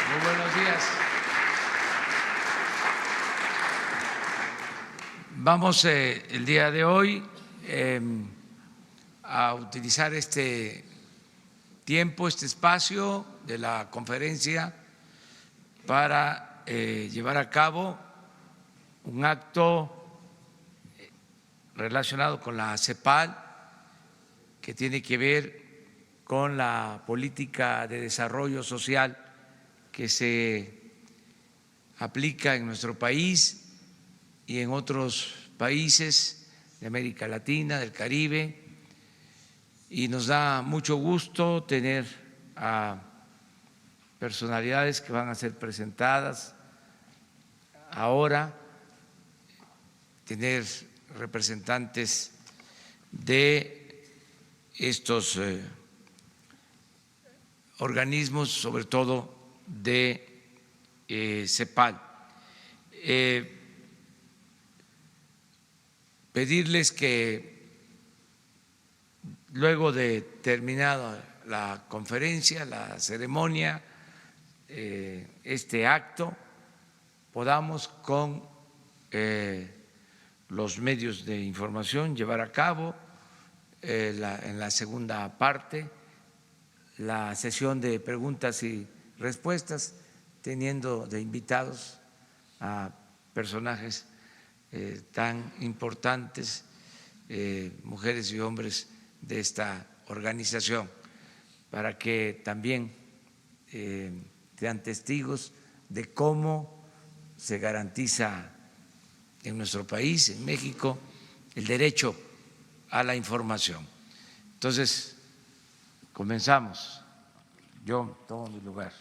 Muy buenos días. Vamos el día de hoy a utilizar este tiempo, este espacio de la conferencia para llevar a cabo un acto relacionado con la CEPAL, que tiene que ver con la política de desarrollo social que se aplica en nuestro país y en otros países de América Latina, del Caribe, y nos da mucho gusto tener a personalidades que van a ser presentadas ahora, tener representantes de estos organismos, sobre todo de CEPAL. Pedirles que luego de terminada la conferencia, la ceremonia, este acto, podamos con los medios de información llevar a cabo en la segunda parte la sesión de preguntas y respuestas, teniendo de invitados a personajes tan importantes, mujeres y hombres de esta organización, para que también sean testigos de cómo se garantiza en nuestro país, en México, el derecho a la información. Entonces, comenzamos. Yo tomo mi lugar.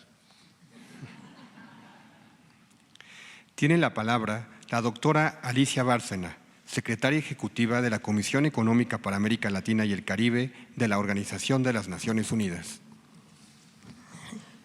Tiene la palabra la doctora Alicia Bárcena, secretaria ejecutiva de la Comisión Económica para América Latina y el Caribe de la Organización de las Naciones Unidas.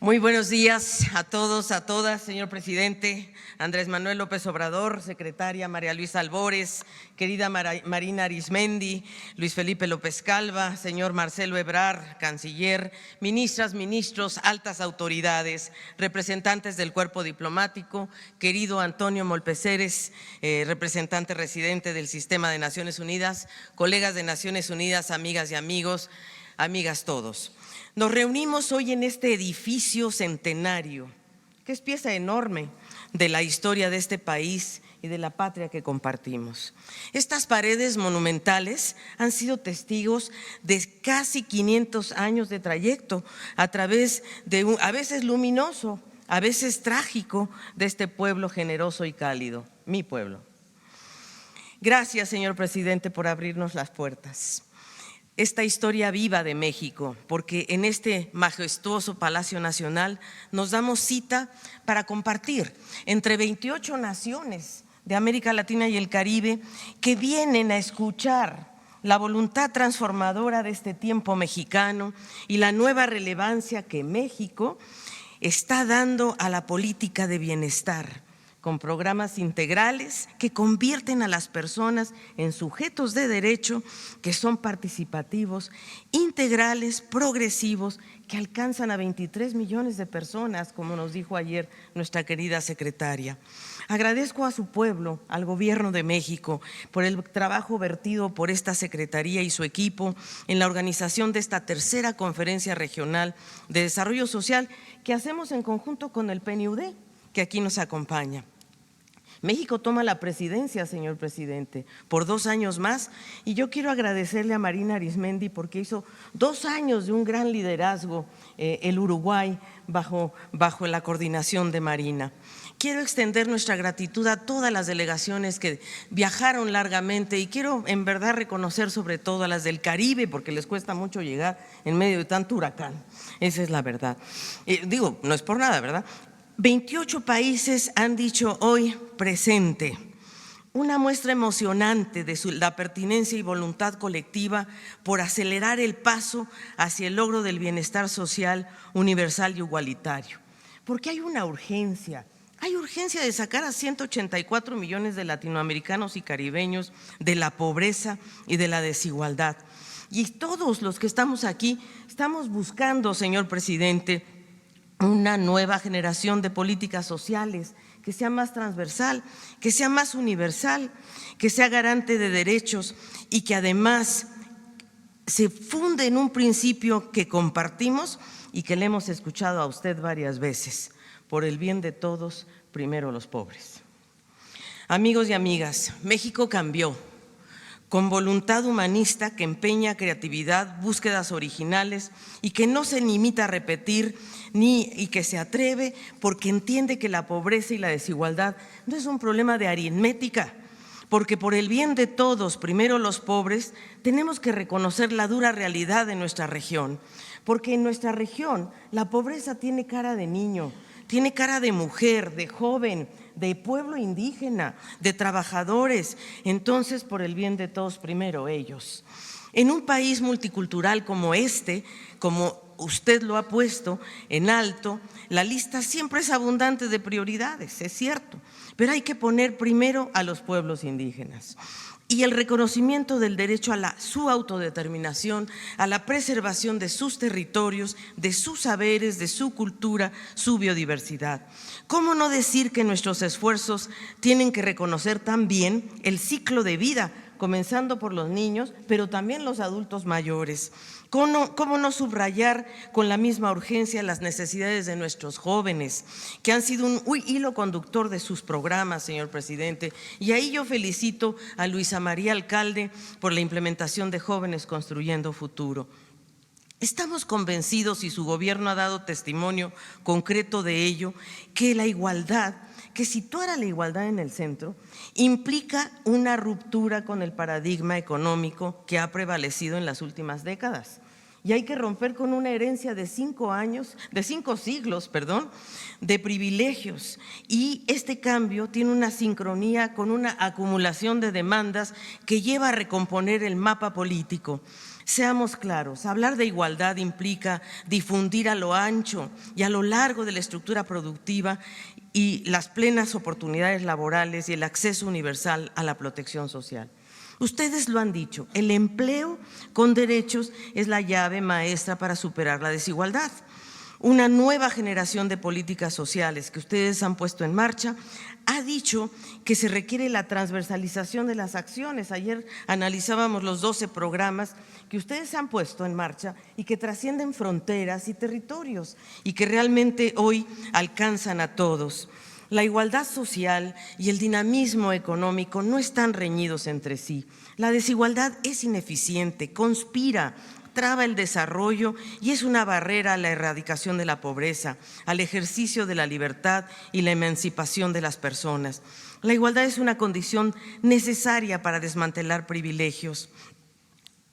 Muy buenos días a todos, a todas, señor presidente Andrés Manuel López Obrador, secretaria María Luisa Albores, querida Marina Arismendi, Luis Felipe López Calva, señor Marcelo Ebrard, canciller, ministras, ministros, altas autoridades, representantes del cuerpo diplomático, querido Antonio Molpeceres, representante residente del Sistema de Naciones Unidas, colegas de Naciones Unidas, amigas y amigos, amigas todos. Nos reunimos hoy en este edificio centenario, que es pieza enorme de la historia de este país y de la patria que compartimos. Estas paredes monumentales han sido testigos de casi 500 años de trayecto a través de a veces luminoso, a veces trágico, de este pueblo generoso y cálido, mi pueblo. Gracias, señor presidente, por abrirnos las puertas. Esta historia viva de México, porque en este majestuoso Palacio Nacional nos damos cita para compartir entre 28 naciones de América Latina y el Caribe que vienen a escuchar la voluntad transformadora de este tiempo mexicano y la nueva relevancia que México está dando a la política de bienestar, con programas integrales que convierten a las personas en sujetos de derecho, que son participativos, integrales, progresivos, que alcanzan a 23 millones de personas, como nos dijo ayer nuestra querida secretaria. Agradezco a su pueblo, al Gobierno de México, por el trabajo vertido por esta secretaría y su equipo en la organización de esta tercera conferencia regional de desarrollo social que hacemos en conjunto con el PNUD, que aquí nos acompaña. México toma la presidencia, señor presidente, por 2 años más, y yo quiero agradecerle a Marina Arismendi porque hizo 2 años de un gran liderazgo el Uruguay bajo la coordinación de Marina. Quiero extender nuestra gratitud a todas las delegaciones que viajaron largamente y quiero en verdad reconocer sobre todo a las del Caribe porque les cuesta mucho llegar en medio de tanto huracán, esa es la verdad. Digo, no es por nada, ¿verdad? 28 países han dicho hoy presente, una muestra emocionante de la pertinencia y voluntad colectiva por acelerar el paso hacia el logro del bienestar social universal y igualitario. Porque hay una urgencia. Hay urgencia de sacar a 184 millones de latinoamericanos y caribeños de la pobreza y de la desigualdad. Y todos los que estamos aquí estamos buscando, señor presidente, una nueva generación de políticas sociales que sea más transversal, que sea más universal, que sea garante de derechos y que además se funde en un principio que compartimos y que le hemos escuchado a usted varias veces: por el bien de todos, primero los pobres. Amigos y amigas, México cambió con voluntad humanista que empeña creatividad, búsquedas originales y que no se limita a repetir y que se atreve porque entiende que la pobreza y la desigualdad no es un problema de aritmética, porque por el bien de todos, primero los pobres, tenemos que reconocer la dura realidad de nuestra región, porque en nuestra región la pobreza tiene cara de niño, tiene cara de mujer, de joven, de pueblo indígena, de trabajadores. Entonces, por el bien de todos, primero ellos. En un país multicultural como este, como usted lo ha puesto en alto, la lista siempre es abundante de prioridades, es cierto, pero hay que poner primero a los pueblos indígenas. Y el reconocimiento del derecho a su autodeterminación, a la preservación de sus territorios, de sus saberes, de su cultura, su biodiversidad. ¿Cómo no decir que nuestros esfuerzos tienen que reconocer también el ciclo de vida, comenzando por los niños, pero también los adultos mayores? ¿Cómo no subrayar con la misma urgencia las necesidades de nuestros jóvenes, que han sido un hilo conductor de sus programas, señor presidente? Y ahí yo felicito a Luisa María Alcalde por la implementación de Jóvenes Construyendo Futuro. Estamos convencidos, y su gobierno ha dado testimonio concreto de ello, que la igualdad, que situar a la igualdad en el centro, implica una ruptura con el paradigma económico que ha prevalecido en las últimas décadas. Y hay que romper con una herencia de 5 siglos de privilegios. Y este cambio tiene una sincronía con una acumulación de demandas que lleva a recomponer el mapa político. Seamos claros, hablar de igualdad implica difundir a lo ancho y a lo largo de la estructura productiva y las plenas oportunidades laborales y el acceso universal a la protección social. Ustedes lo han dicho, el empleo con derechos es la llave maestra para superar la desigualdad. Una nueva generación de políticas sociales que ustedes han puesto en marcha ha dicho que se requiere la transversalización de las acciones. Ayer analizábamos los 12 programas que ustedes han puesto en marcha y que trascienden fronteras y territorios y que realmente hoy alcanzan a todos. La igualdad social y el dinamismo económico no están reñidos entre sí. La desigualdad es ineficiente, conspira, traba el desarrollo y es una barrera a la erradicación de la pobreza, al ejercicio de la libertad y la emancipación de las personas. La igualdad es una condición necesaria para desmantelar privilegios.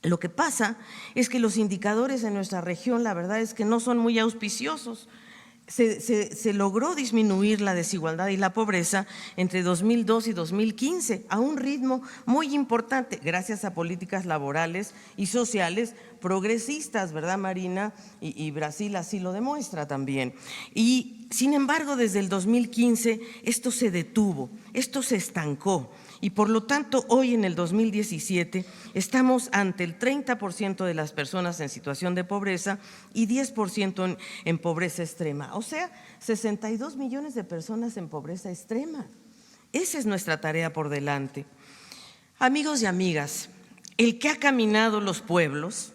Lo que pasa es que los indicadores en nuestra región, la verdad es que no son muy auspiciosos. Se logró disminuir la desigualdad y la pobreza entre 2002 y 2015 a un ritmo muy importante, gracias a políticas laborales y sociales progresistas, ¿verdad, Marina? Y Brasil así lo demuestra también. Y sin embargo, desde el 2015 esto se detuvo, esto se estancó. Y por lo tanto, hoy en el 2017 estamos ante el 30% de las personas en situación de pobreza y 10% en pobreza extrema. O sea, 62 millones de personas en pobreza extrema. Esa es nuestra tarea por delante. Amigos y amigas, el que ha caminado los pueblos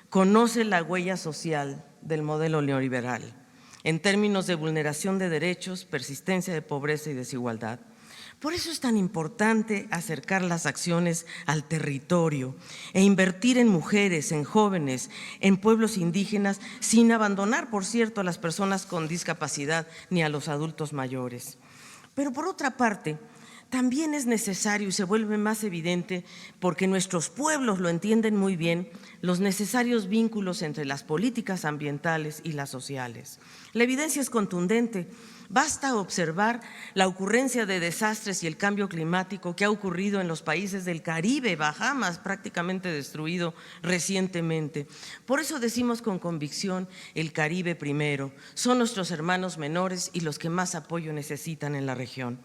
conoce la huella social del modelo neoliberal en términos de vulneración de derechos, persistencia de pobreza y desigualdad. Por eso es tan importante acercar las acciones al territorio e invertir en mujeres, en jóvenes, en pueblos indígenas, sin abandonar, por cierto, a las personas con discapacidad ni a los adultos mayores. Pero por otra parte, también es necesario y se vuelve más evidente, porque nuestros pueblos lo entienden muy bien, los necesarios vínculos entre las políticas ambientales y las sociales. La evidencia es contundente. Basta observar la ocurrencia de desastres y el cambio climático que ha ocurrido en los países del Caribe, Bahamas, prácticamente destruido recientemente. Por eso decimos con convicción, el Caribe primero. Son nuestros hermanos menores y los que más apoyo necesitan en la región.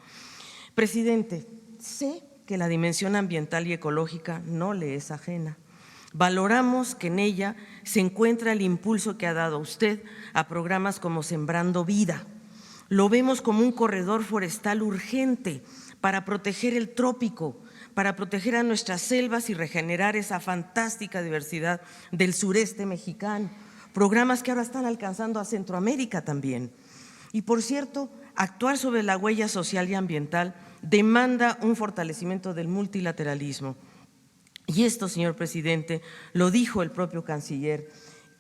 Presidente, sé que la dimensión ambiental y ecológica no le es ajena. Valoramos que en ella se encuentra el impulso que ha dado usted a programas como Sembrando Vida. Lo vemos como un corredor forestal urgente para proteger el trópico, para proteger a nuestras selvas y regenerar esa fantástica diversidad del sureste mexicano. Programas que ahora están alcanzando a Centroamérica también. Y por cierto, actuar sobre la huella social y ambiental demanda un fortalecimiento del multilateralismo. Y esto, señor presidente, lo dijo el propio canciller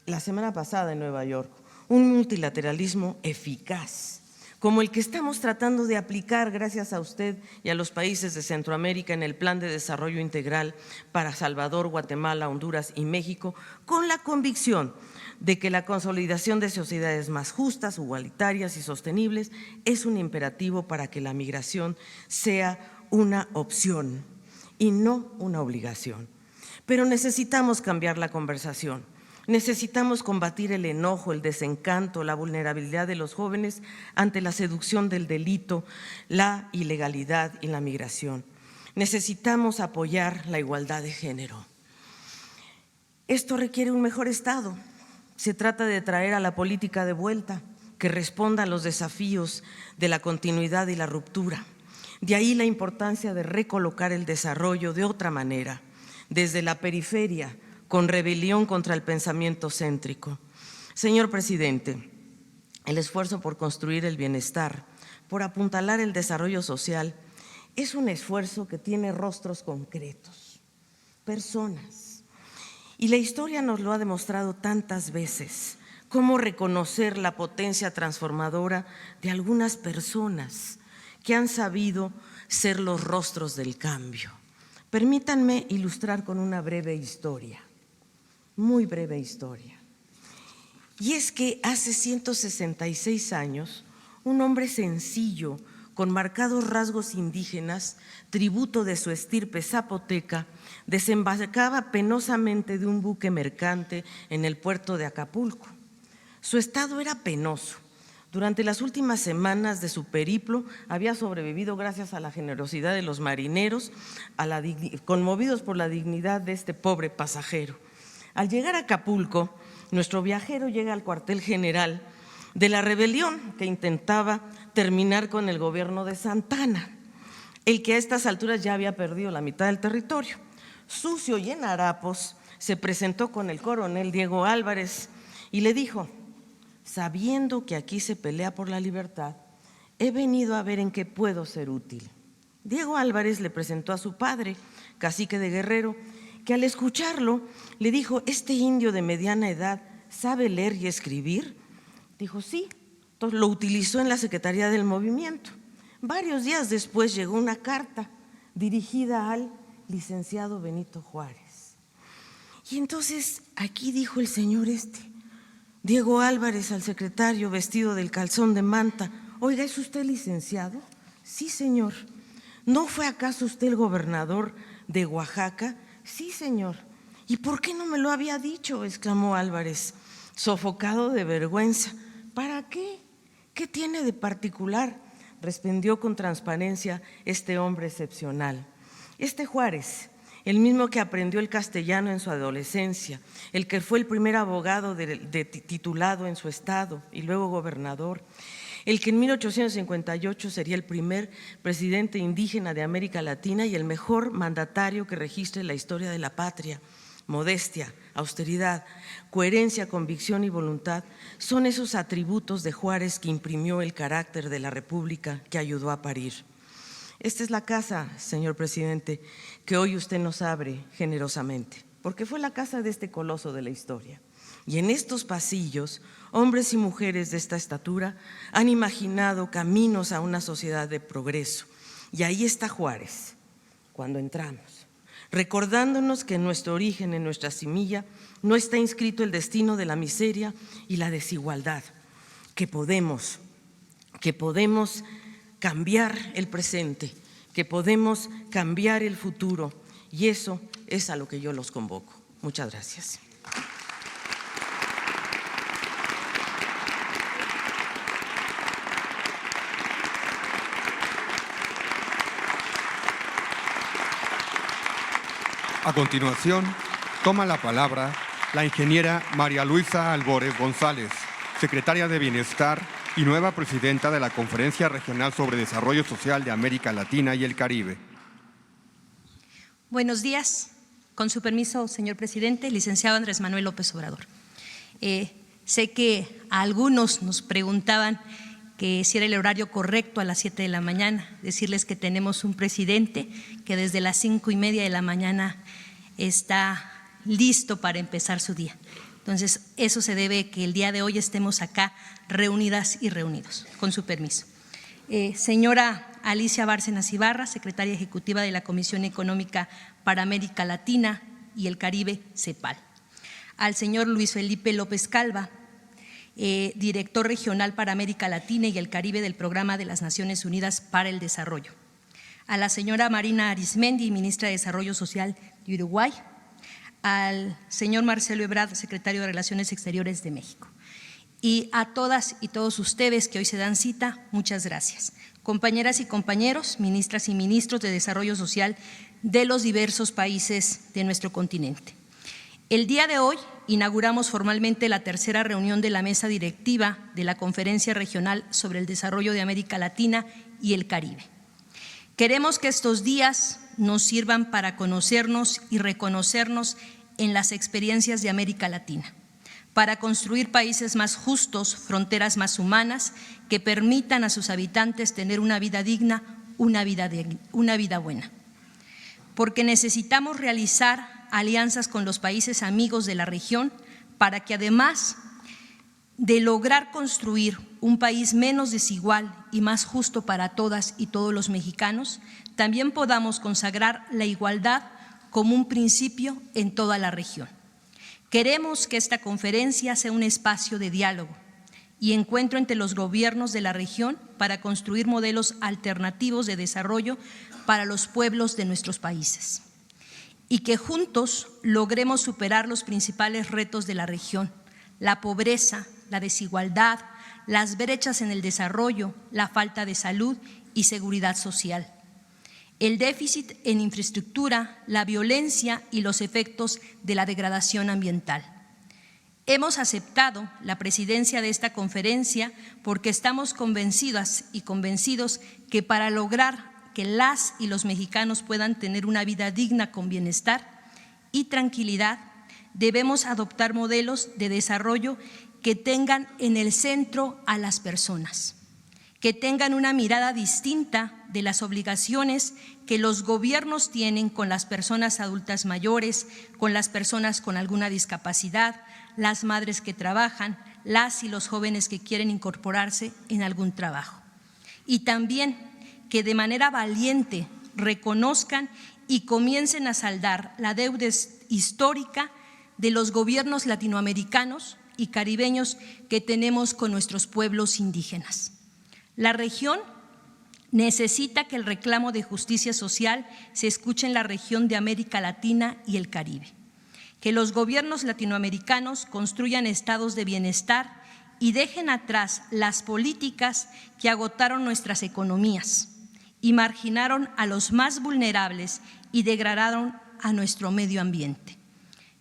la semana pasada en Nueva York, un multilateralismo eficaz, como el que estamos tratando de aplicar gracias a usted y a los países de Centroamérica en el Plan de Desarrollo Integral para Salvador, Guatemala, Honduras y México, con la convicción de que la consolidación de sociedades más justas, igualitarias y sostenibles es un imperativo para que la migración sea una opción y no una obligación. Pero necesitamos cambiar la conversación. Necesitamos combatir el enojo, el desencanto, la vulnerabilidad de los jóvenes ante la seducción del delito, la ilegalidad y la migración. Necesitamos apoyar la igualdad de género. Esto requiere un mejor Estado. Se trata de traer a la política de vuelta, que responda a los desafíos de la continuidad y la ruptura. De ahí la importancia de recolocar el desarrollo de otra manera, desde la periferia, con rebelión contra el pensamiento céntrico. Señor presidente, el esfuerzo por construir el bienestar, por apuntalar el desarrollo social, es un esfuerzo que tiene rostros concretos, personas. Y la historia nos lo ha demostrado tantas veces, cómo reconocer la potencia transformadora de algunas personas que han sabido ser los rostros del cambio. Permítanme ilustrar con una breve historia, muy breve historia. Y es que hace 166 años, un hombre sencillo, con marcados rasgos indígenas, tributo de su estirpe zapoteca, desembarcaba penosamente de un buque mercante en el puerto de Acapulco. Su estado era penoso. Durante las últimas semanas de su periplo había sobrevivido gracias a la generosidad de los marineros, conmovidos por la dignidad de este pobre pasajero. Al llegar a Acapulco, nuestro viajero llega al cuartel general de la rebelión que intentaba terminar con el gobierno de Santa Anna, el que a estas alturas ya había perdido la mitad del territorio. Sucio y en harapos, se presentó con el coronel Diego Álvarez y le dijo: sabiendo que aquí se pelea por la libertad, he venido a ver en qué puedo ser útil. Diego Álvarez le presentó a su padre, cacique de Guerrero, que al escucharlo le dijo: ¿este indio de mediana edad sabe leer y escribir? Dijo: sí. Entonces lo utilizó en la Secretaría del Movimiento. Varios días después llegó una carta dirigida al licenciado Benito Juárez. Y entonces aquí dijo el señor Diego Álvarez al secretario, vestido del calzón de manta: oiga, ¿es usted licenciado? Sí, señor. ¿No fue acaso usted el gobernador de Oaxaca? Sí, señor. ¿Y por qué no me lo había dicho?, exclamó Álvarez, sofocado de vergüenza. ¿Para qué? ¿Qué tiene de particular?, respondió con transparencia este hombre excepcional. Juárez, el mismo que aprendió el castellano en su adolescencia, el que fue el primer abogado titulado en su estado y luego gobernador, el que en 1858 sería el primer presidente indígena de América Latina y el mejor mandatario que registre la historia de la patria. Modestia, austeridad, coherencia, convicción y voluntad son esos atributos de Juárez que imprimió el carácter de la República que ayudó a parir. Esta es la casa, señor presidente, que hoy usted nos abre generosamente, porque fue la casa de este coloso de la historia. Y en estos pasillos, hombres y mujeres de esta estatura han imaginado caminos a una sociedad de progreso. Y ahí está Juárez, cuando entramos, recordándonos que en nuestro origen, en nuestra semilla, no está inscrito el destino de la miseria y la desigualdad, que podemos cambiar el presente, que podemos cambiar el futuro, y eso es a lo que yo los convoco. Muchas gracias. A continuación, Toma la palabra la ingeniera María Luisa Albores González, secretaria de Bienestar y nueva presidenta de la Conferencia Regional sobre Desarrollo Social de América Latina y el Caribe. Buenos días. Con su permiso, señor presidente, licenciado Andrés Manuel López Obrador. Sé que a algunos nos preguntaban que si era el horario correcto a las 7 de la mañana. Decirles que tenemos un presidente que desde las 5:30 de la mañana está listo para empezar su día. Entonces, eso se debe que el día de hoy estemos acá reunidas y reunidos, con su permiso. Señora Alicia Bárcenas Ibarra, secretaria ejecutiva de la Comisión Económica para América Latina y el Caribe, CEPAL. Al señor Luis Felipe López Calva, director regional para América Latina y el Caribe del Programa de las Naciones Unidas para el Desarrollo. A la señora Marina Arismendi, ministra de Desarrollo Social de Uruguay. Al señor Marcelo Ebrard, secretario de Relaciones Exteriores de México. Y a todas y todos ustedes que hoy se dan cita, muchas gracias. Compañeras y compañeros, ministras y ministros de Desarrollo Social de los diversos países de nuestro continente. El día de hoy inauguramos formalmente la tercera reunión de la mesa directiva de la Conferencia Regional sobre el Desarrollo de América Latina y el Caribe. Queremos que estos días nos sirvan para conocernos y reconocernos en las experiencias de América Latina, para construir países más justos, fronteras más humanas, que permitan a sus habitantes tener una vida digna, una vida buena. Porque necesitamos realizar alianzas con los países amigos de la región para que, además de lograr construir un país menos desigual y más justo para todas y todos los mexicanos, también podamos consagrar la igualdad como un principio en toda la región. Queremos que esta conferencia sea un espacio de diálogo y encuentro entre los gobiernos de la región para construir modelos alternativos de desarrollo para los pueblos de nuestros países y que juntos logremos superar los principales retos de la región: la pobreza, la desigualdad, las brechas en el desarrollo, la falta de salud y seguridad social, el déficit en infraestructura, la violencia y los efectos de la degradación ambiental. Hemos aceptado la presidencia de esta conferencia porque estamos convencidas y convencidos que para lograr que las y los mexicanos puedan tener una vida digna con bienestar y tranquilidad, debemos adoptar modelos de desarrollo que tengan en el centro a las personas, que tengan una mirada distinta de las obligaciones que los gobiernos tienen con las personas adultas mayores, con las personas con alguna discapacidad, las madres que trabajan, las y los jóvenes que quieren incorporarse en algún trabajo. Y también que de manera valiente reconozcan y comiencen a saldar la deuda histórica de los gobiernos latinoamericanos y caribeños que tenemos con nuestros pueblos indígenas. La región necesita que el reclamo de justicia social se escuche en la región de América Latina y el Caribe, que los gobiernos latinoamericanos construyan estados de bienestar y dejen atrás las políticas que agotaron nuestras economías y marginaron a los más vulnerables y degradaron a nuestro medio ambiente.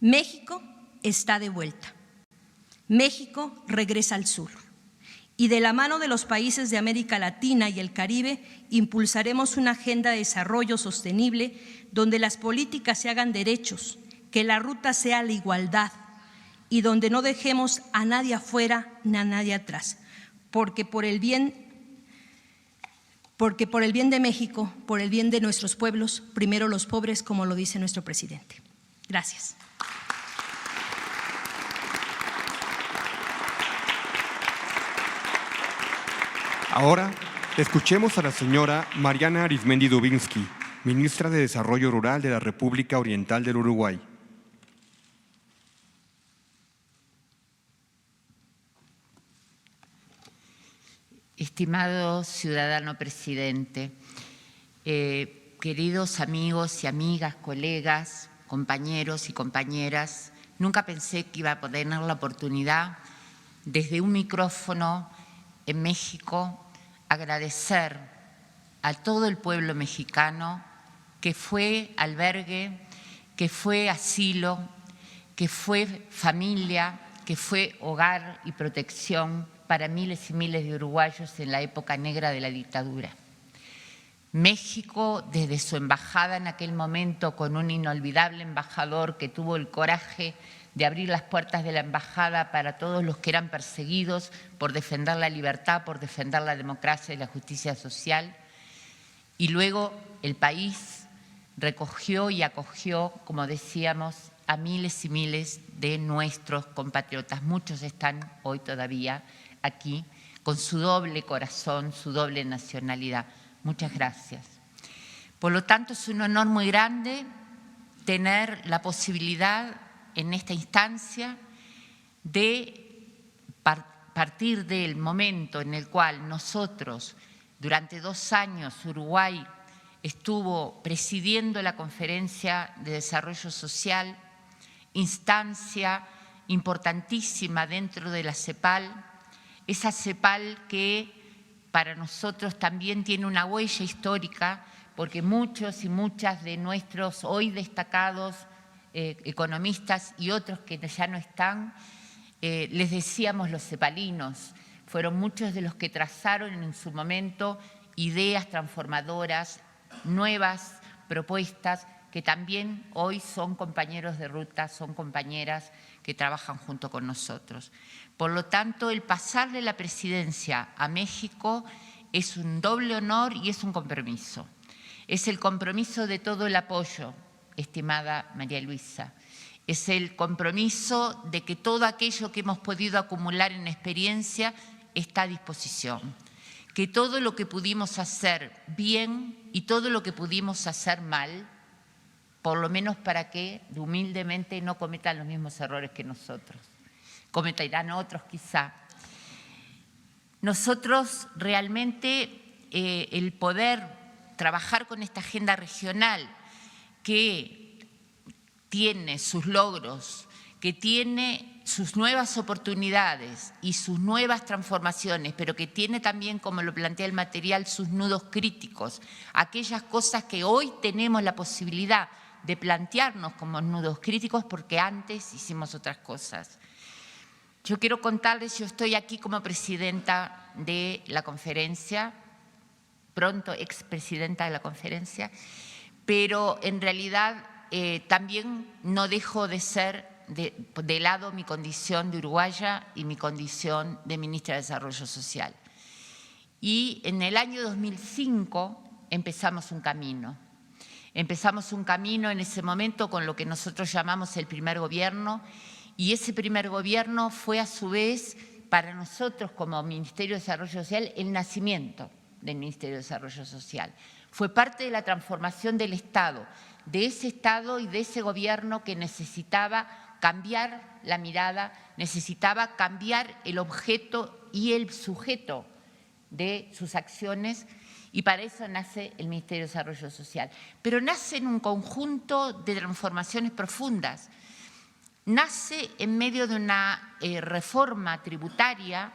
México está de vuelta. México regresa al sur. Y de la mano de los países de América Latina y el Caribe impulsaremos una agenda de desarrollo sostenible donde las políticas se hagan derechos, que la ruta sea la igualdad y donde no dejemos a nadie afuera ni a nadie atrás, porque por el bien de México, por el bien de nuestros pueblos, primero los pobres, como lo dice nuestro presidente. Gracias. Ahora, escuchemos a la señora Mariana Arismendi Dubinsky, ministra de Desarrollo Rural de la República Oriental del Uruguay. Estimado ciudadano presidente, queridos amigos y amigas, colegas, compañeros y compañeras, nunca pensé que iba a tener la oportunidad desde un micrófono en México agradecer a todo el pueblo mexicano que fue albergue, que fue asilo, que fue familia, que fue hogar y protección para miles y miles de uruguayos en la época negra de la dictadura. México, desde su embajada en aquel momento, con un inolvidable embajador que tuvo el coraje de abrir las puertas de la embajada para todos los que eran perseguidos por defender la libertad, por defender la democracia y la justicia social. Y luego el país recogió y acogió, como decíamos, a miles y miles de nuestros compatriotas. Muchos están hoy todavía aquí con su doble corazón, su doble nacionalidad. Muchas gracias. Por lo tanto, es un honor muy grande tener la posibilidad en esta instancia de partir del momento en el cual nosotros, durante 2 años, Uruguay estuvo presidiendo la Conferencia de Desarrollo Social, instancia importantísima dentro de la CEPAL, esa CEPAL que para nosotros también tiene una huella histórica, porque muchos y muchas de nuestros hoy destacados economistas y otros que ya no están, les decíamos los cepalinos, fueron muchos de los que trazaron en su momento ideas transformadoras, nuevas propuestas, que también hoy son compañeros de ruta, son compañeras que trabajan junto con nosotros. Por lo tanto, el pasar de la presidencia a México es un doble honor y es un compromiso. Es el compromiso de todo el apoyo, estimada María Luisa. Es el compromiso de que todo aquello que hemos podido acumular en experiencia está a disposición. Que todo lo que pudimos hacer bien y todo lo que pudimos hacer mal, por lo menos para que humildemente no cometan los mismos errores que nosotros. Cometerán otros quizá. Nosotros realmente el poder trabajar con esta agenda regional que tiene sus logros, que tiene sus nuevas oportunidades y sus nuevas transformaciones, pero que tiene también, como lo plantea el material, sus nudos críticos, aquellas cosas que hoy tenemos la posibilidad de plantearnos como nudos críticos porque antes hicimos otras cosas. Yo quiero contarles, yo estoy aquí como presidenta de la conferencia, pronto expresidenta de la conferencia, pero en realidad también no dejo de ser de lado mi condición de uruguaya y mi condición de ministra de Desarrollo Social. Y en el año 2005 empezamos un camino. Empezamos un camino en ese momento con lo que nosotros llamamos el primer gobierno, y ese primer gobierno fue a su vez para nosotros como Ministerio de Desarrollo Social el nacimiento del Ministerio de Desarrollo Social. Fue parte de la transformación del Estado, de ese Estado y de ese gobierno que necesitaba cambiar la mirada, necesitaba cambiar el objeto y el sujeto de sus acciones, y para eso nace el Ministerio de Desarrollo Social. Pero nace en un conjunto de transformaciones profundas. Nace en medio de una reforma tributaria,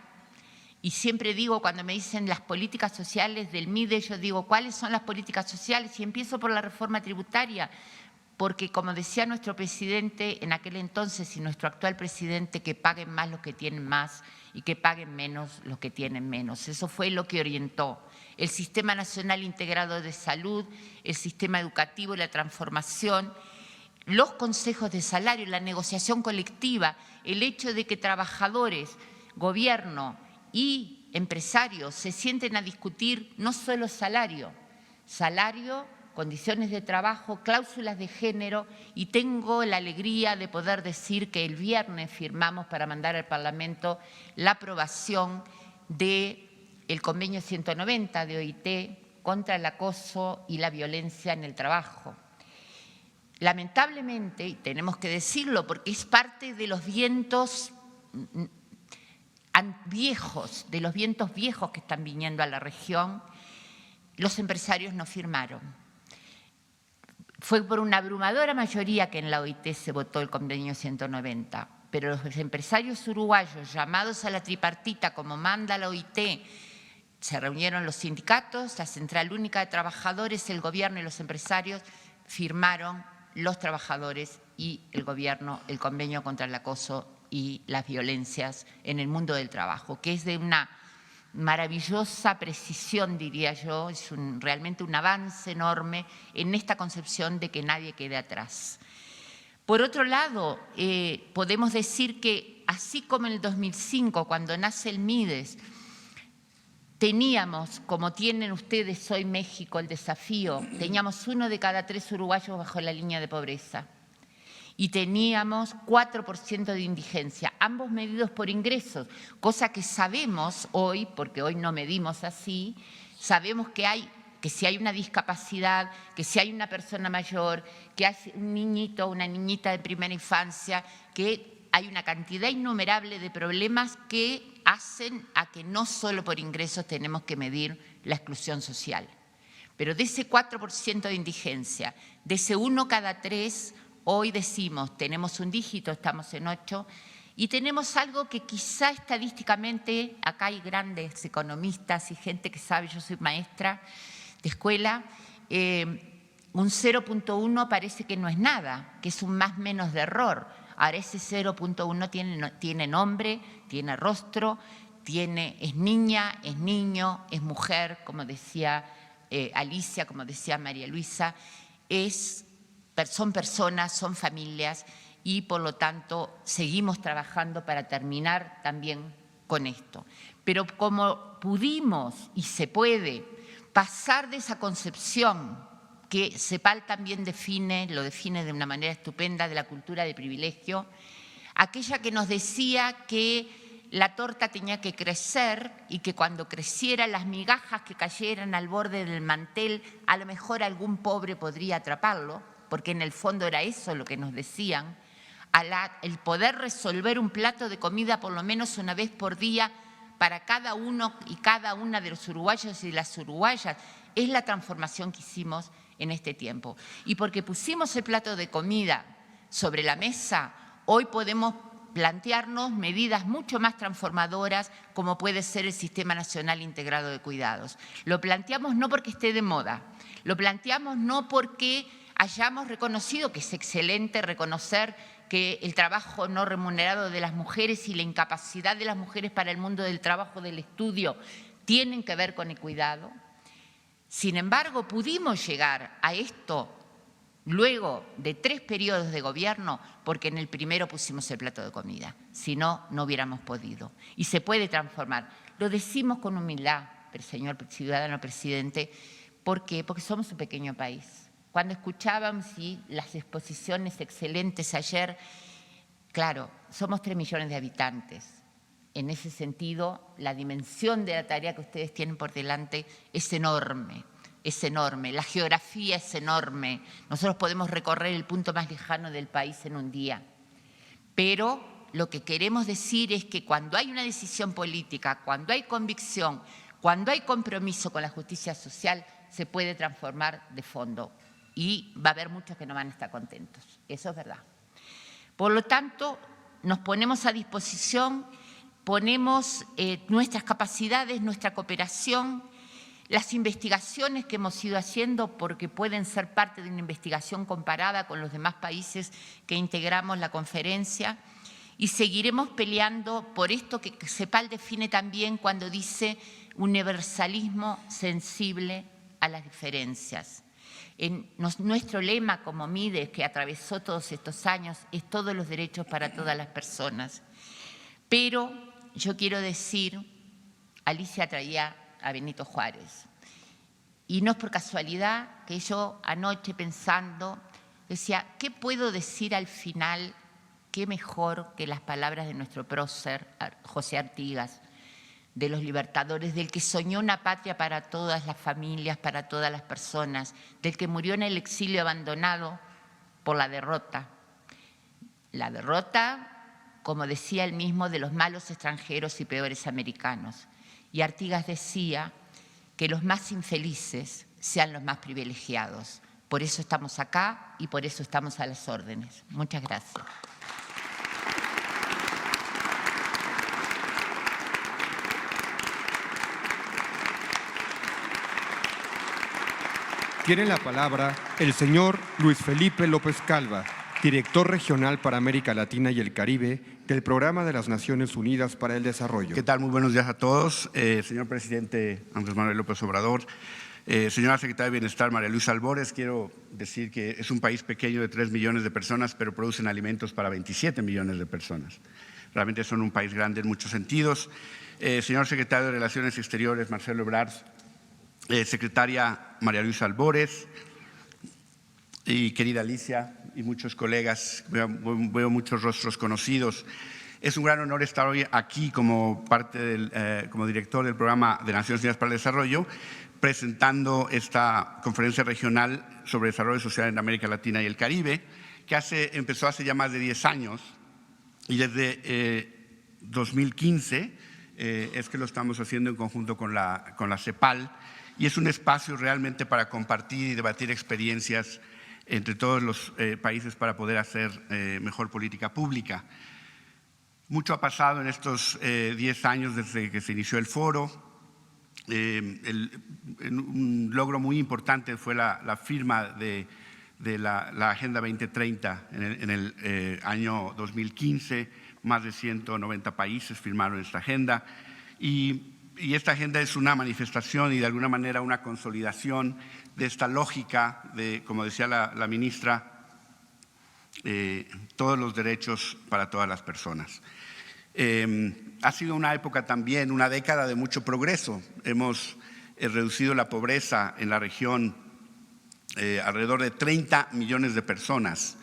y siempre digo, cuando me dicen las políticas sociales del MIDE, yo digo, ¿cuáles son las políticas sociales? Y empiezo por la reforma tributaria, porque como decía nuestro presidente en aquel entonces y nuestro actual presidente, que paguen más los que tienen más y que paguen menos los que tienen menos. Eso fue lo que orientó el Sistema Nacional Integrado de Salud, el sistema educativo, la transformación, los consejos de salario, la negociación colectiva, el hecho de que trabajadores, gobierno y empresarios se sienten a discutir no solo salario, condiciones de trabajo, cláusulas de género, y tengo la alegría de poder decir que el viernes firmamos para mandar al Parlamento la aprobación del convenio 190 de OIT contra el acoso y la violencia en el trabajo. Lamentablemente, y tenemos que decirlo porque es parte de los vientos viejos, que están viniendo a la región, los empresarios no firmaron. Fue por una abrumadora mayoría que en la OIT se votó el convenio 190, pero los empresarios uruguayos llamados a la tripartita como manda la OIT, se reunieron los sindicatos, la Central Única de Trabajadores, el gobierno y los empresarios, firmaron los trabajadores y el Gobierno el convenio contra el acoso y las violencias en el mundo del trabajo, que es de una maravillosa precisión, diría yo, es realmente un avance enorme en esta concepción de que nadie quede atrás. Por otro lado, podemos decir que así como en el 2005, cuando nace el MIDES, teníamos, como tienen ustedes hoy México, el desafío, teníamos 1 de cada 3 uruguayos bajo la línea de pobreza y teníamos 4% de indigencia, ambos medidos por ingresos, cosa que sabemos hoy, porque hoy no medimos así, sabemos que si hay una discapacidad, que si hay una persona mayor, que hay un niñito o una niñita de primera infancia, que hay una cantidad innumerable de problemas que hacen a que no solo por ingresos tenemos que medir la exclusión social. Pero de ese 4% de indigencia, de ese 1 cada 3, hoy decimos, tenemos un dígito, estamos en 8, y tenemos algo que quizá estadísticamente, acá hay grandes economistas y gente que sabe, yo soy maestra de escuela, un 0.1 parece que no es nada, que es un más menos de error. Ahora ese 0.1 tiene nombre, tiene rostro, es niña, es niño, es mujer, como decía Alicia, como decía María Luisa, son personas, son familias y por lo tanto seguimos trabajando para terminar también con esto. Pero como pudimos y se puede pasar de esa concepción que CEPAL también lo define de una manera estupenda, de la cultura de privilegio, aquella que nos decía que la torta tenía que crecer y que cuando creciera las migajas que cayeran al borde del mantel, a lo mejor algún pobre podría atraparlo, porque en el fondo era eso lo que nos decían, el poder resolver un plato de comida por lo menos una vez por día para cada uno y cada una de los uruguayos y las uruguayas, es la transformación que hicimos en este tiempo. Y porque pusimos el plato de comida sobre la mesa, hoy podemos plantearnos medidas mucho más transformadoras como puede ser el Sistema Nacional Integrado de Cuidados. Lo planteamos no porque esté de moda, lo planteamos no porque hayamos reconocido, que es excelente reconocer que el trabajo no remunerado de las mujeres y la incapacidad de las mujeres para el mundo del trabajo, del estudio, tienen que ver con el cuidado. Sin embargo, pudimos llegar a esto luego de 3 periodos de gobierno porque en el primero pusimos el plato de comida. Si no, no hubiéramos podido. Y se puede transformar. Lo decimos con humildad, señor ciudadano presidente. ¿Por qué? Porque somos un pequeño país. Cuando escuchábamos las exposiciones excelentes ayer, claro, somos 3 millones de habitantes. En ese sentido, la dimensión de la tarea que ustedes tienen por delante es enorme, es enorme. La geografía es enorme. Nosotros podemos recorrer el punto más lejano del país en un día. Pero lo que queremos decir es que cuando hay una decisión política, cuando hay convicción, cuando hay compromiso con la justicia social, se puede transformar de fondo. Y va a haber muchos que no van a estar contentos. Eso es verdad. Por lo tanto, nos ponemos a disposición, ponemos nuestras capacidades, nuestra cooperación, las investigaciones que hemos ido haciendo, porque pueden ser parte de una investigación comparada con los demás países que integramos la conferencia, y seguiremos peleando por esto que CEPAL define también cuando dice universalismo sensible a las diferencias. Nuestro lema como MIDES, que atravesó todos estos años, es todos los derechos para todas las personas. Pero yo quiero decir, Alicia traía a Benito Juárez. Y no es por casualidad que yo anoche pensando decía, ¿qué puedo decir al final? ¿Qué mejor que las palabras de nuestro prócer, José Artigas, de los libertadores, del que soñó una patria para todas las familias, para todas las personas, del que murió en el exilio abandonado por la derrota. La derrota, como decía él mismo, de los malos extranjeros y peores americanos. Y Artigas decía que los más infelices sean los más privilegiados. Por eso estamos acá y por eso estamos a las órdenes. Muchas gracias. Tiene la palabra el señor Luis Felipe López Calva, director regional para América Latina y el Caribe del Programa de las Naciones Unidas para el Desarrollo. ¿Qué tal? Muy buenos días a todos. Señor presidente Andrés Manuel López Obrador, señora secretaria de Bienestar María Luisa Albores, quiero decir que es un país pequeño de 3 millones de personas, pero producen alimentos para 27 millones de personas. Realmente son un país grande en muchos sentidos. Señor secretario de Relaciones Exteriores Marcelo Ebrard, secretaria María Luisa Albores y querida Alicia y muchos colegas, veo muchos rostros conocidos. Es un gran honor estar hoy aquí como como director del Programa de Naciones Unidas para el Desarrollo, presentando esta conferencia regional sobre desarrollo social en América Latina y el Caribe, que empezó hace ya más de 10 años y desde 2015 es que lo estamos haciendo en conjunto con la CEPAL, y es un espacio realmente para compartir y debatir experiencias entre todos los países para poder hacer mejor política pública. Mucho ha pasado en estos 10 años desde que se inició el foro. Un logro muy importante fue la firma de la Agenda 2030 en el año 2015. Más de 190 países firmaron esta agenda y esta agenda es una manifestación y de alguna manera una consolidación de esta lógica de, como decía la ministra, todos los derechos para todas las personas. Ha sido una época también, una década de mucho progreso. Hemos reducido la pobreza en la región, alrededor de 30 millones de personas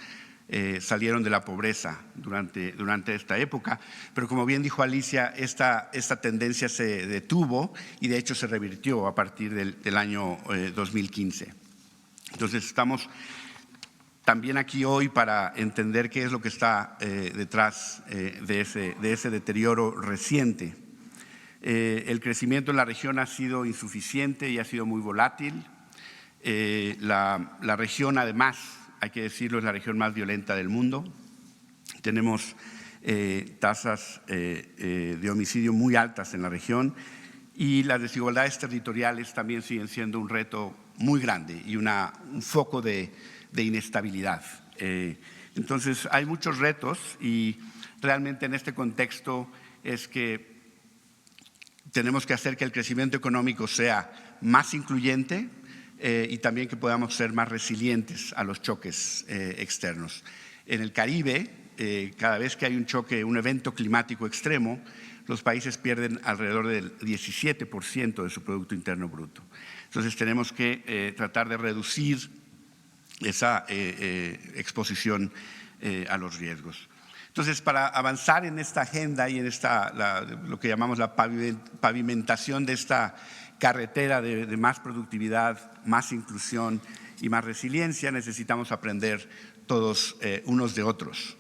salieron de la pobreza durante esta época, pero como bien dijo Alicia, esta tendencia se detuvo y de hecho se revirtió a partir del año 2015. Entonces estamos también aquí hoy para entender qué es lo que está detrás de ese deterioro reciente. El crecimiento en la región ha sido insuficiente y ha sido muy volátil. La región, además, hay que decirlo, es la región más violenta del mundo. Tenemos tasas de homicidio muy altas en la región y las desigualdades territoriales también siguen siendo un reto muy grande y un foco de inestabilidad. Entonces, hay muchos retos y realmente en este contexto es que tenemos que hacer que el crecimiento económico sea más incluyente y también que podamos ser más resilientes a los choques externos. En el Caribe, cada vez que hay un choque, un evento climático extremo, los países pierden alrededor del 17% de su Producto Interno Bruto. Entonces tenemos que tratar de reducir esa exposición a los riesgos. Entonces, para avanzar en esta agenda y en lo que llamamos la pavimentación de esta carretera de más productividad, más inclusión y más resiliencia, necesitamos aprender todos unos de otros.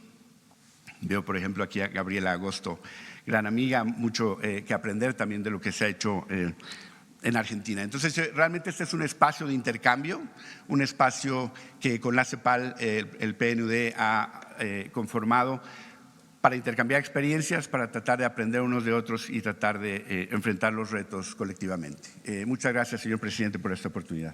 Veo, por ejemplo, aquí a Gabriela Agosto, gran amiga, mucho que aprender también de lo que se ha hecho en Argentina. Entonces, realmente este es un espacio de intercambio, un espacio que con la CEPAL, el PNUD ha conformado para intercambiar experiencias, para tratar de aprender unos de otros y tratar de enfrentar los retos colectivamente. Muchas gracias, señor presidente, por esta oportunidad.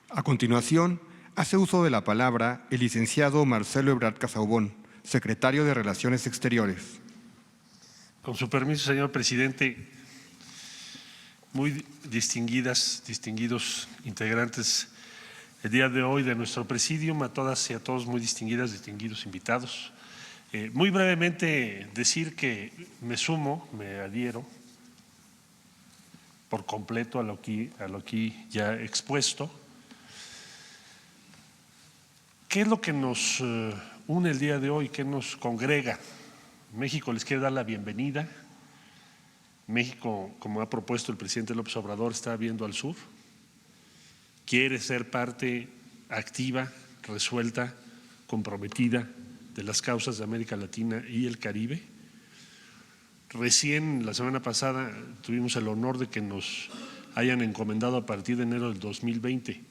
A continuación, hace uso de la palabra el licenciado Marcelo Ebrard Casaubon, secretario de Relaciones Exteriores. Con su permiso, señor presidente, muy distinguidos integrantes el día de hoy de nuestro presidium, a todas y a todos muy distinguidos invitados. Muy brevemente decir que me adhiero por completo a lo que ya expuesto. ¿Qué es lo que nos une el día de hoy? ¿Qué nos congrega? México les quiere dar la bienvenida. México, como ha propuesto el presidente López Obrador, está viendo al sur. Quiere ser parte activa, resuelta, comprometida de las causas de América Latina y el Caribe. Recién, la semana pasada, tuvimos el honor de que nos hayan encomendado a partir de enero del 2020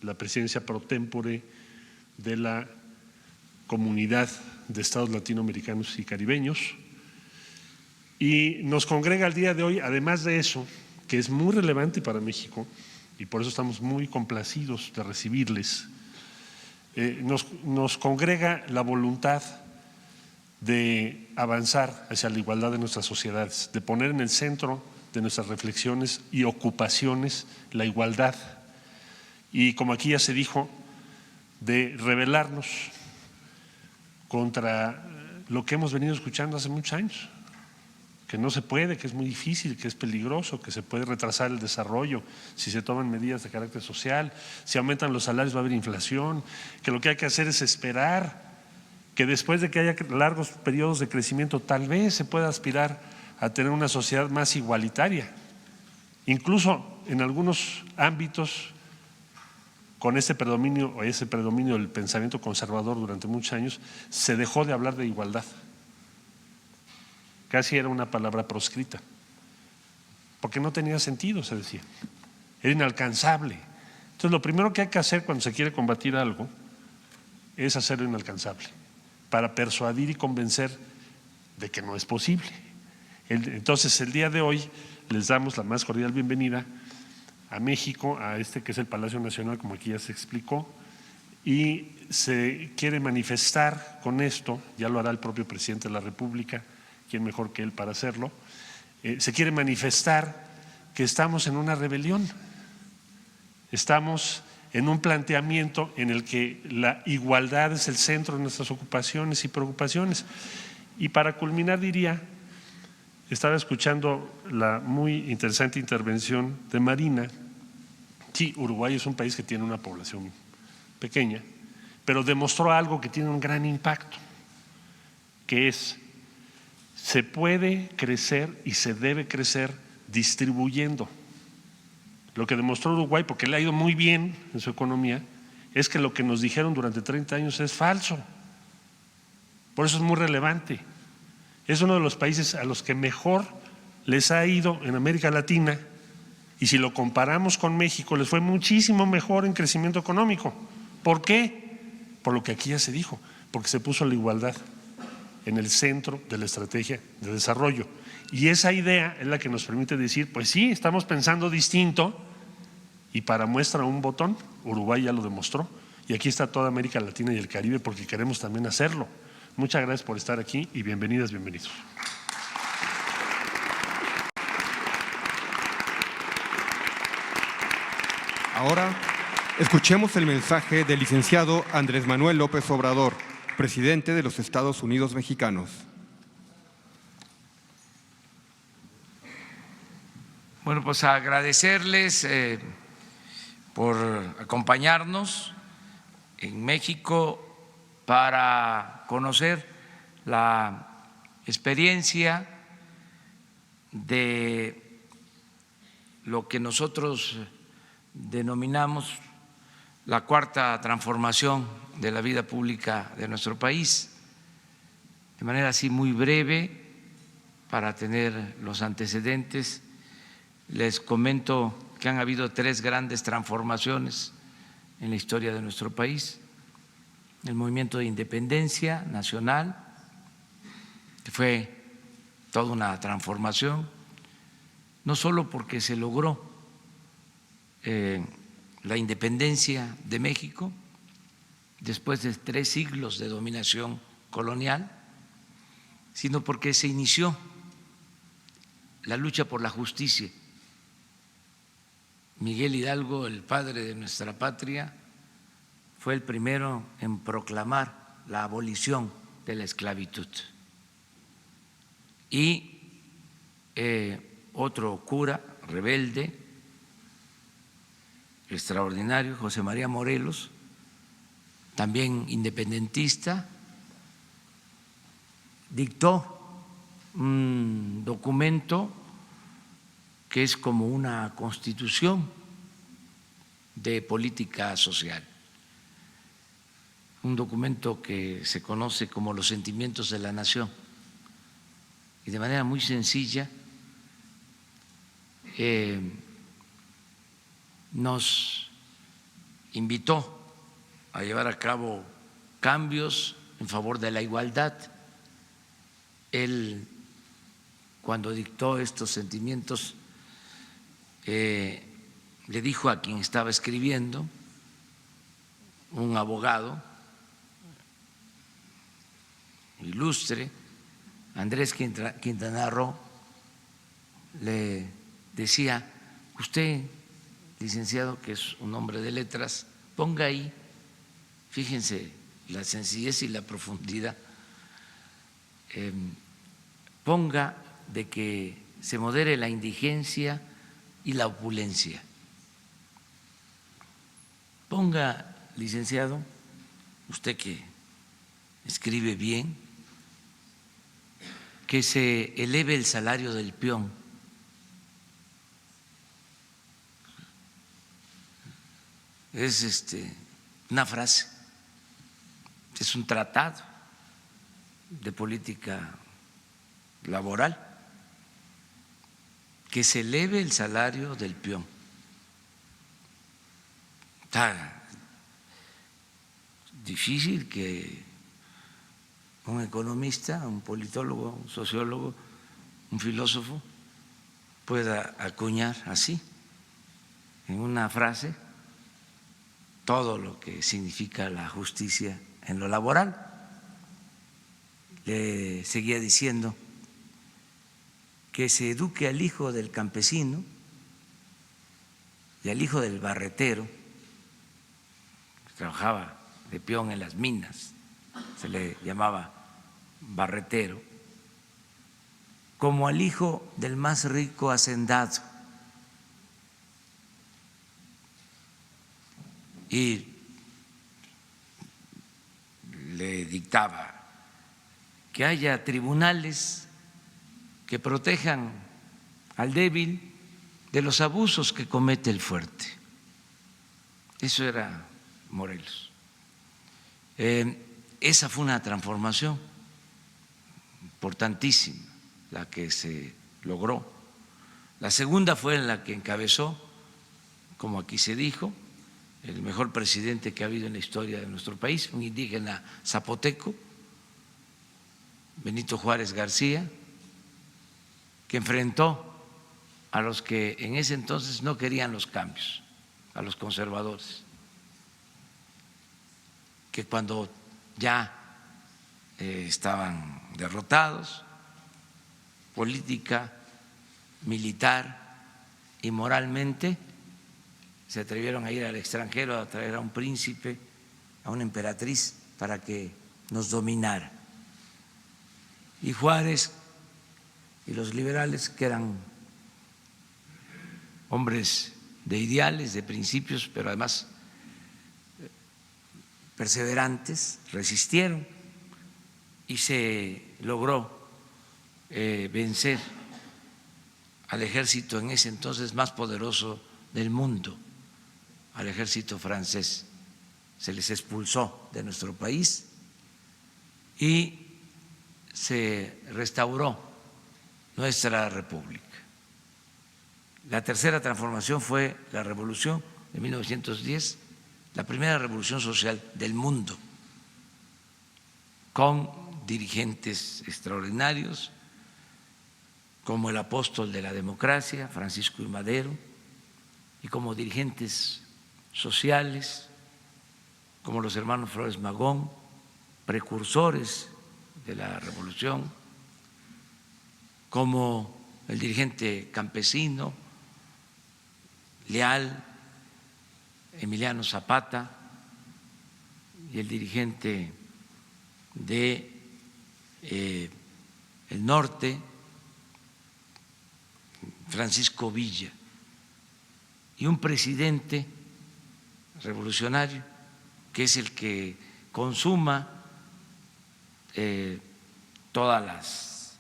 la presidencia pro tempore de la Comunidad de Estados Latinoamericanos y Caribeños. Y nos congrega el día de hoy, además de eso, que es muy relevante para México, y por eso estamos muy complacidos de recibirles, nos congrega la voluntad de avanzar hacia la igualdad de nuestras sociedades, de poner en el centro de nuestras reflexiones y ocupaciones la igualdad. Y como aquí ya se dijo, de rebelarnos contra lo que hemos venido escuchando hace muchos años, que no se puede, que es muy difícil, que es peligroso, que se puede retrasar el desarrollo si se toman medidas de carácter social, si aumentan los salarios va a haber inflación, que lo que hay que hacer es esperar, que después de que haya largos periodos de crecimiento tal vez se pueda aspirar a tener una sociedad más igualitaria. Incluso en algunos ámbitos, con ese predominio del pensamiento conservador durante muchos años, se dejó de hablar de igualdad. Casi era una palabra proscrita, porque no tenía sentido, se decía, era inalcanzable. Entonces lo primero que hay que hacer cuando se quiere combatir algo es hacerlo inalcanzable, para persuadir y convencer de que no es posible. Entonces el día de hoy les damos la más cordial bienvenida a México, a que es el Palacio Nacional, como aquí ya se explicó, y se quiere manifestar con esto, ya lo hará el propio presidente de la República, quién mejor que él para hacerlo, se quiere manifestar que estamos en una rebelión, estamos en un planteamiento en el que la igualdad es el centro de nuestras ocupaciones y preocupaciones. Y para culminar diría, estaba escuchando la muy interesante intervención de Marina. Sí, Uruguay es un país que tiene una población pequeña, pero demostró algo que tiene un gran impacto, que es: se puede crecer y se debe crecer distribuyendo. Lo que demostró Uruguay, porque le ha ido muy bien en su economía, es que lo que nos dijeron durante 30 años es falso. Por eso es muy relevante. Es uno de los países a los que mejor les ha ido en América Latina, y si lo comparamos con México, les fue muchísimo mejor en crecimiento económico. ¿Por qué? Por lo que aquí ya se dijo, porque se puso la igualdad en el centro de la estrategia de desarrollo. Y esa idea es la que nos permite decir, pues sí, estamos pensando distinto, y para muestra un botón, Uruguay ya lo demostró, y aquí está toda América Latina y el Caribe porque queremos también hacerlo. Muchas gracias por estar aquí y bienvenidas, bienvenidos. Ahora escuchemos el mensaje del licenciado Andrés Manuel López Obrador, presidente de los Estados Unidos mexicanos. Bueno, pues agradecerles por acompañarnos en México para conocer la experiencia de lo que nosotros denominamos la cuarta transformación de la vida pública de nuestro país. De manera así muy breve, para tener los antecedentes, les comento que han habido 3 grandes transformaciones en la historia de nuestro país. El movimiento de independencia nacional, que fue toda una transformación, no solo porque se logró la independencia de México después de 3 siglos de dominación colonial, sino porque se inició la lucha por la justicia. Miguel Hidalgo, el padre de nuestra patria, fue el primero en proclamar la abolición de la esclavitud. Y otro cura rebelde, extraordinario, José María Morelos, también independentista, dictó un documento que es como una constitución de política social, un documento que se conoce como los sentimientos de la nación, y de manera muy sencilla nos invitó a llevar a cabo cambios en favor de la igualdad. Él cuando dictó estos sentimientos, le dijo a quien estaba escribiendo, un abogado ilustre, Andrés Quintana Roo, le decía: usted, licenciado, que es un hombre de letras, ponga ahí, fíjense la sencillez y la profundidad, ponga de que se modere la indigencia y la opulencia. Ponga, licenciado, usted que escribe bien, que se eleve el salario del peón. Es una frase, es un tratado de política laboral, que se eleve el salario del peón. Está difícil que un economista, un politólogo, un sociólogo, un filósofo pueda acuñar así, en una frase, todo lo que significa la justicia en lo laboral. Le seguía diciendo que se eduque al hijo del campesino y al hijo del barretero, que trabajaba de peón en las minas, se le llamaba barretero, como al hijo del más rico hacendado. Y le dictaba que haya tribunales que protejan al débil de los abusos que comete el fuerte. Eso era Morelos. Esa fue una transformación importantísima la que se logró. La segunda fue en la que encabezó, como aquí se dijo, el mejor presidente que ha habido en la historia de nuestro país, un indígena zapoteco, Benito Juárez García, que enfrentó a los que en ese entonces no querían los cambios, a los conservadores, que cuando ya estaban derrotados política, militar y moralmente, se atrevieron a ir al extranjero a traer a un príncipe, a una emperatriz, para que nos dominara. Y Juárez y los liberales, que eran hombres de ideales, de principios, pero además perseverantes, resistieron y se logró vencer al ejército en ese entonces más poderoso del mundo, al ejército francés. Se les expulsó de nuestro país y se restauró nuestra república. La tercera transformación fue la revolución de 1910, la primera revolución social del mundo, con dirigentes extraordinarios como el apóstol de la democracia, Francisco I. Madero, y como dirigentes sociales como los hermanos Flores Magón, precursores de la revolución, como el dirigente campesino leal Emiliano Zapata y el dirigente de el norte Francisco Villa, y un presidente revolucionario que es el que consuma todas las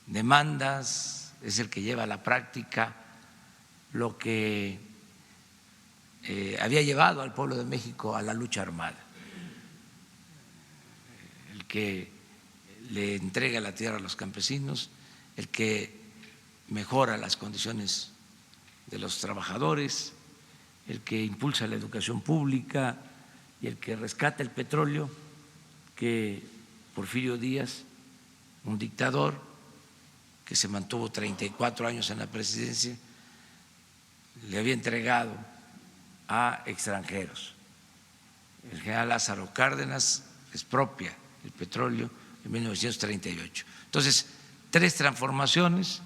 demandas, es el que lleva a la práctica lo que había llevado al pueblo de México a la lucha armada, el que le entrega la tierra a los campesinos, el que mejora las condiciones de los trabajadores, el que impulsa la educación pública y el que rescata el petróleo que Porfirio Díaz un dictador que se mantuvo 34 años en la presidencia, le había entregado a extranjeros. El general Lázaro Cárdenas expropia el petróleo en 1938. Entonces, 3 transformaciones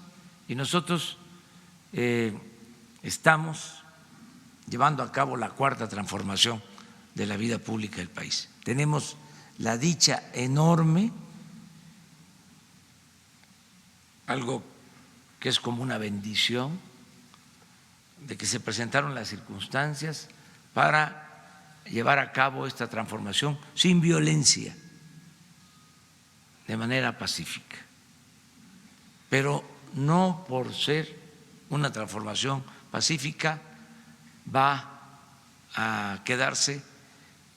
y nosotros estamos llevando a cabo la 4ª transformación de la vida pública del país. Tenemos la dicha enorme, algo que es como una bendición, de que se presentaron las circunstancias para llevar a cabo esta transformación sin violencia, de manera pacífica. Pero no por ser una transformación pacífica va a quedarse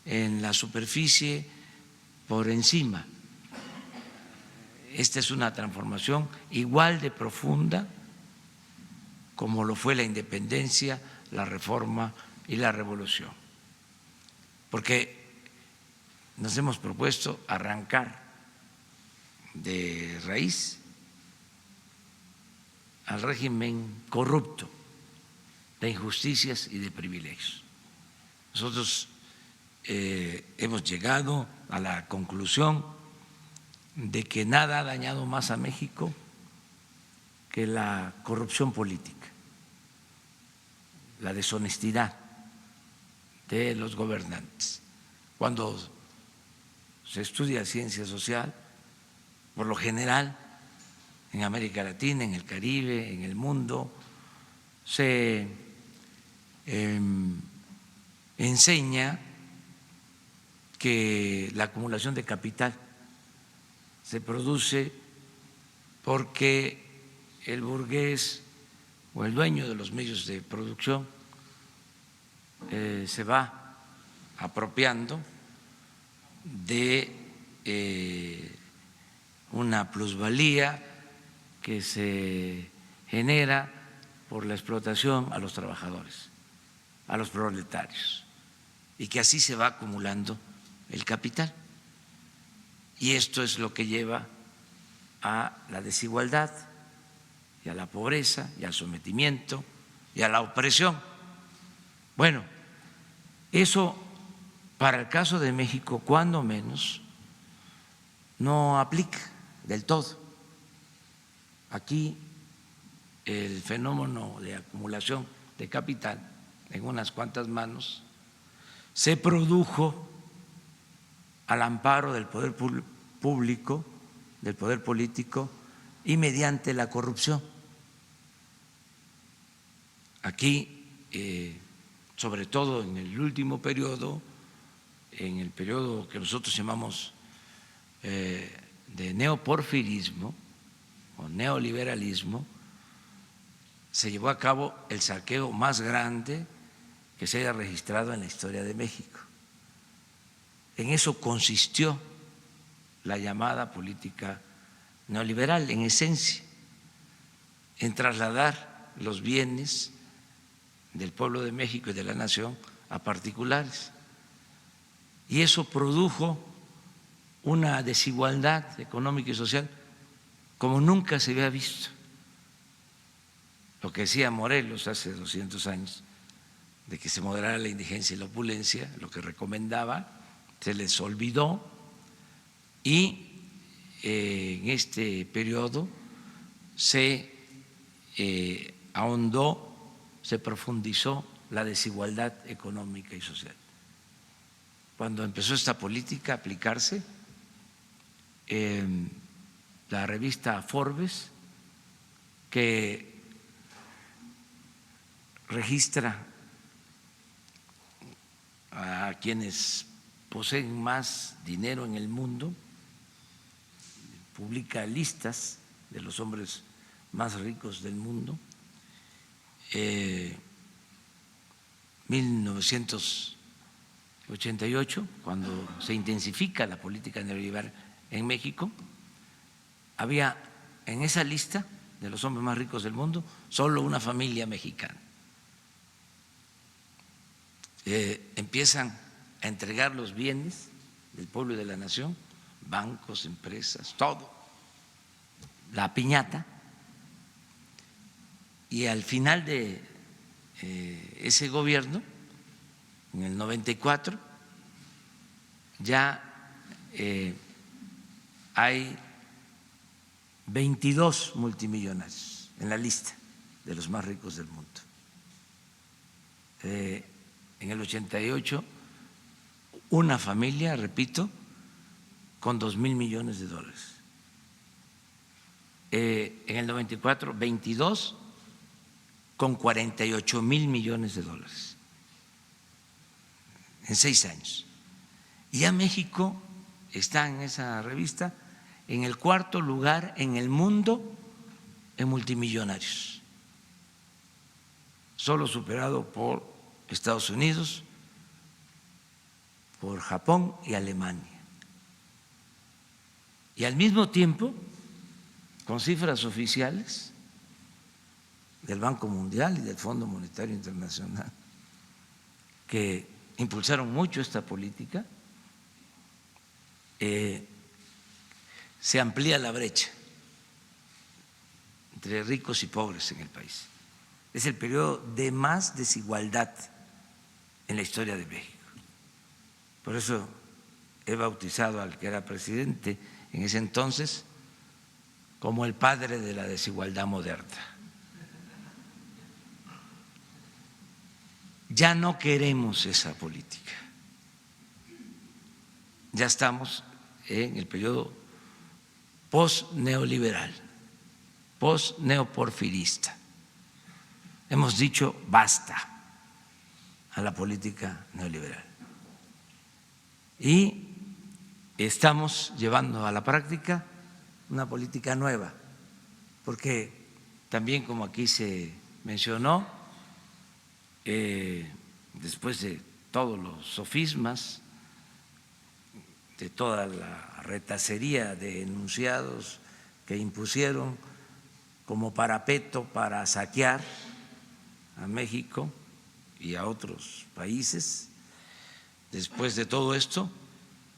en la superficie, por encima. Esta es una transformación igual de profunda como lo fue la independencia, la reforma y la revolución. Porque nos hemos propuesto arrancar de raíz al régimen corrupto de injusticias y de privilegios. Nosotros hemos llegado a la conclusión de que nada ha dañado más a México que la corrupción política, la deshonestidad de los gobernantes. Cuando se estudia ciencia social, por lo general, en América Latina, en el Caribe, en el mundo, se enseña que la acumulación de capital se produce porque el burgués o el dueño de los medios de producción se va apropiando de una plusvalía que se genera por la explotación a los trabajadores, a los proletarios, y que así se va acumulando el capital. Y esto es lo que lleva a la desigualdad y a la pobreza y al sometimiento y a la opresión. Bueno, eso para el caso de México, cuando menos, no aplica del todo. Aquí el fenómeno de acumulación de capital en unas cuantas manos se produjo al amparo del poder público, del poder político y mediante la corrupción. Aquí, sobre todo en el último periodo, en el periodo que nosotros llamamos de neoporfirismo o neoliberalismo, se llevó a cabo el saqueo más grande que se haya registrado en la historia de México. En eso consistió la llamada política neoliberal, en esencia, en trasladar los bienes del pueblo de México y de la nación a particulares. Y eso produjo una desigualdad económica y social como nunca se había visto. Lo que decía Morelos hace 200 años, de que se moderara la indigencia y la opulencia, lo que recomendaba, se les olvidó, y en este periodo se ahondó, se profundizó la desigualdad económica y social. Cuando empezó esta política a aplicarse, la revista Forbes, que registra a quienes poseen más dinero en el mundo, publica listas de los hombres más ricos del mundo. 1988, cuando se intensifica la política neoliberal en México, había en esa lista de los hombres más ricos del mundo solo una familia mexicana. Empiezan a entregar los bienes del pueblo y de la nación, bancos, empresas, todo la piñata, y al final de ese gobierno, en el 94, ya hay 22 multimillonarios en la lista de los más ricos del mundo. En el 88, una familia, repito, con 2,000 millones de dólares. En el 94, 22 con 48,000 millones de dólares en 6 años. Y ya México está en esa revista en el 4º lugar en el mundo en multimillonarios, solo superado por Estados Unidos, por Japón y Alemania. Y al mismo tiempo, con cifras oficiales del Banco Mundial y del Fondo Monetario Internacional, que impulsaron mucho esta política, se amplía la brecha entre ricos y pobres en el país. Es el periodo de más desigualdad en la historia de México. Por eso he bautizado al que era presidente en ese entonces como el padre de la desigualdad moderna. Ya no queremos esa política. Ya estamos en el periodo post-neoliberal, post-neoporfirista. Hemos dicho basta a la política neoliberal. Y estamos llevando a la práctica una política nueva, porque también, como aquí se mencionó, después de todos los sofismas, de toda la retacería de enunciados que impusieron como parapeto para saquear a México y a otros países, después de todo esto,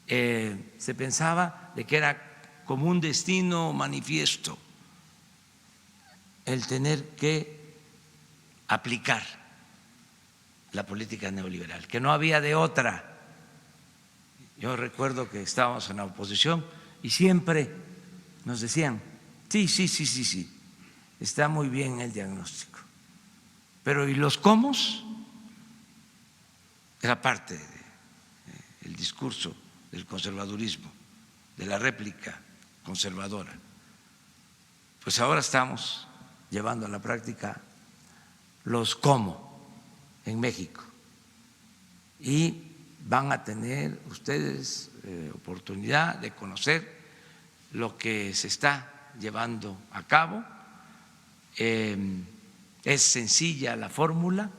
se pensaba de que era como un destino manifiesto el tener que aplicar la política neoliberal, que no había de otra. Yo recuerdo que estábamos en la oposición y siempre nos decían, sí, está muy bien el diagnóstico, pero ¿y los cómo? Era parte del discurso del conservadurismo, de la réplica conservadora. Pues ahora estamos llevando a la práctica los cómo en México y van a tener ustedes oportunidad de conocer lo que se está llevando a cabo. Es sencilla la fórmula,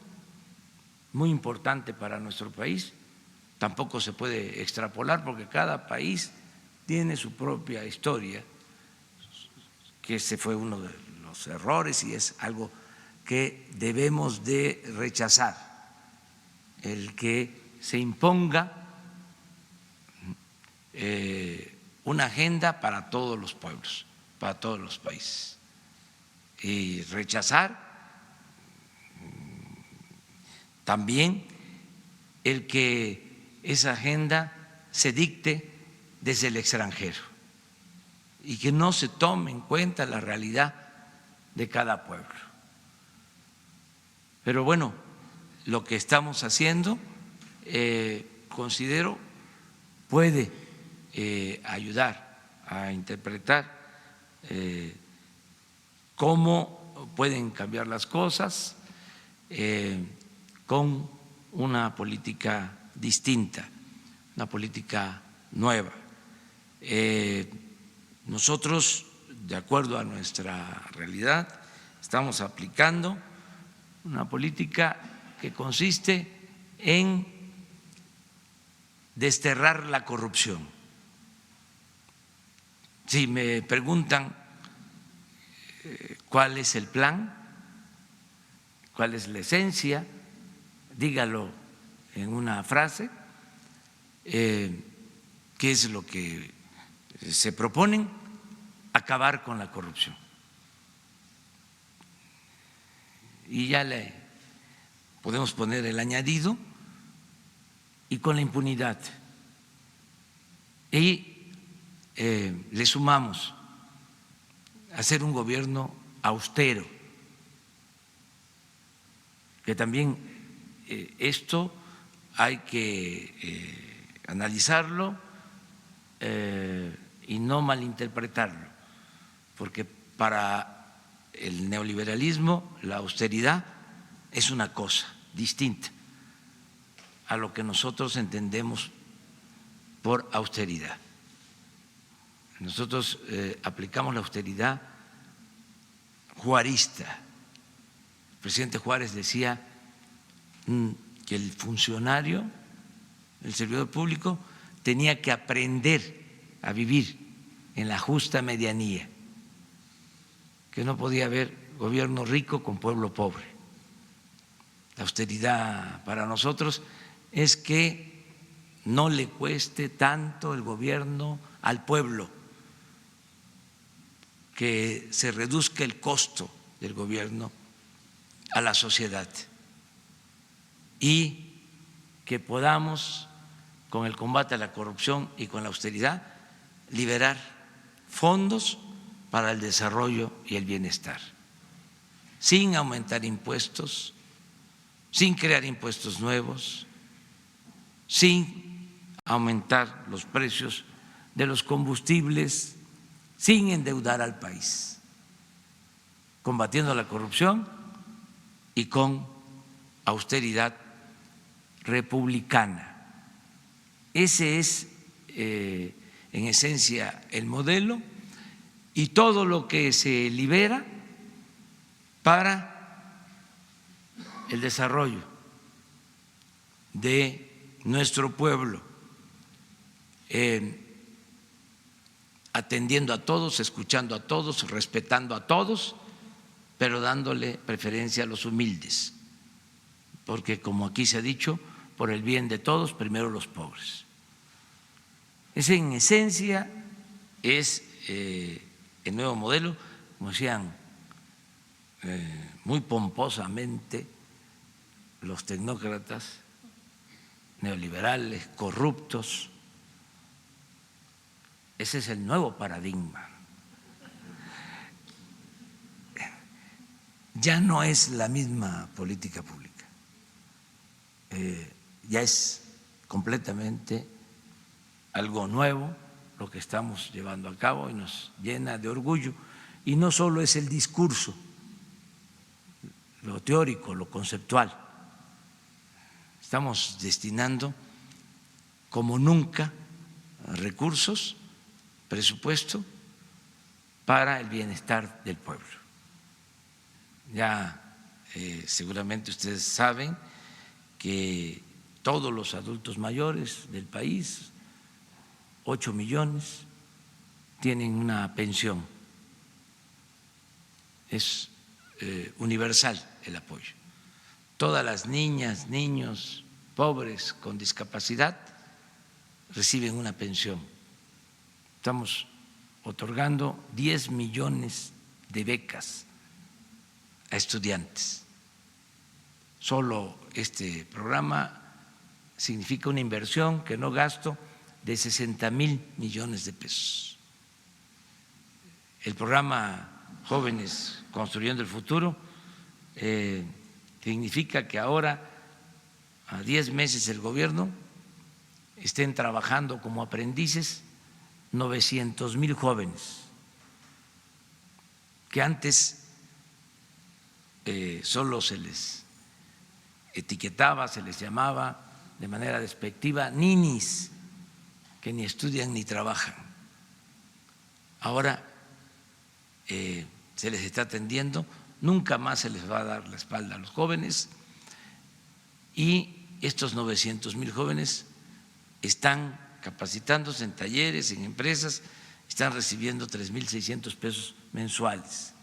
muy importante para nuestro país. Tampoco se puede extrapolar porque cada país tiene su propia historia, que ese fue uno de los errores y es algo que debemos de rechazar, el que se imponga una agenda para todos los pueblos, para todos los países, y rechazar también el que esa agenda se dicte desde el extranjero y que no se tome en cuenta la realidad de cada pueblo. Pero bueno, lo que estamos haciendo, considero, puede ayudar a interpretar cómo pueden cambiar las cosas con una política distinta, una política nueva. Nosotros, de acuerdo a nuestra realidad, estamos aplicando una política que consiste en desterrar la corrupción. Si me preguntan cuál es el plan, cuál es la esencia, dígalo en una frase, qué es lo que se proponen, acabar con la corrupción. Y ya le podemos poner el añadido, y con la impunidad. Y le sumamos hacer un gobierno austero, que también esto hay que analizarlo y no malinterpretarlo, porque para el neoliberalismo la austeridad es una cosa distinta a lo que nosotros entendemos por austeridad. Nosotros aplicamos la austeridad juarista. El presidente Juárez decía que el funcionario, el servidor público, tenía que aprender a vivir en la justa medianía, que no podía haber gobierno rico con pueblo pobre. La austeridad para nosotros es que no le cueste tanto el gobierno al pueblo, que se reduzca el costo del gobierno a la sociedad y que podamos, con el combate a la corrupción y con la austeridad, liberar fondos para el desarrollo y el bienestar, sin aumentar impuestos, sin crear impuestos nuevos, sin aumentar los precios de los combustibles, sin endeudar al país, combatiendo la corrupción y con austeridad republicana. Ese es, en esencia, el modelo, y todo lo que se libera para el desarrollo de nuestro pueblo, atendiendo a todos, escuchando a todos, respetando a todos, pero dándole preferencia a los humildes, porque como aquí se ha dicho, por el bien de todos, primero los pobres. Ese en esencia es el nuevo modelo, como decían muy pomposamente los tecnócratas neoliberales, corruptos. Ese es el nuevo paradigma. Ya no es la misma política pública, ya es completamente algo nuevo lo que estamos llevando a cabo y nos llena de orgullo. Y no solo es el discurso, lo teórico, lo conceptual. Estamos destinando como nunca recursos, presupuesto para el bienestar del pueblo. Ya seguramente ustedes saben que todos los adultos mayores del país, 8 millones, tienen una pensión. Es universal el apoyo. Todas las niñas, niños pobres con discapacidad reciben una pensión. Estamos otorgando 10 millones de becas a estudiantes. Solo este programa significa una inversión que no gasto de 60,000 millones de pesos. El programa Jóvenes Construyendo el Futuro significa que ahora, a 10 meses del gobierno, estén trabajando como aprendices 900,000 jóvenes, que antes solo se les etiquetaba, se les llamaba de manera despectiva ninis, que ni estudian ni trabajan. Ahora se les está atendiendo, nunca más se les va a dar la espalda a los jóvenes, y estos 900,000 jóvenes están capacitándose en talleres, en empresas, están recibiendo 3,600 pesos mensuales,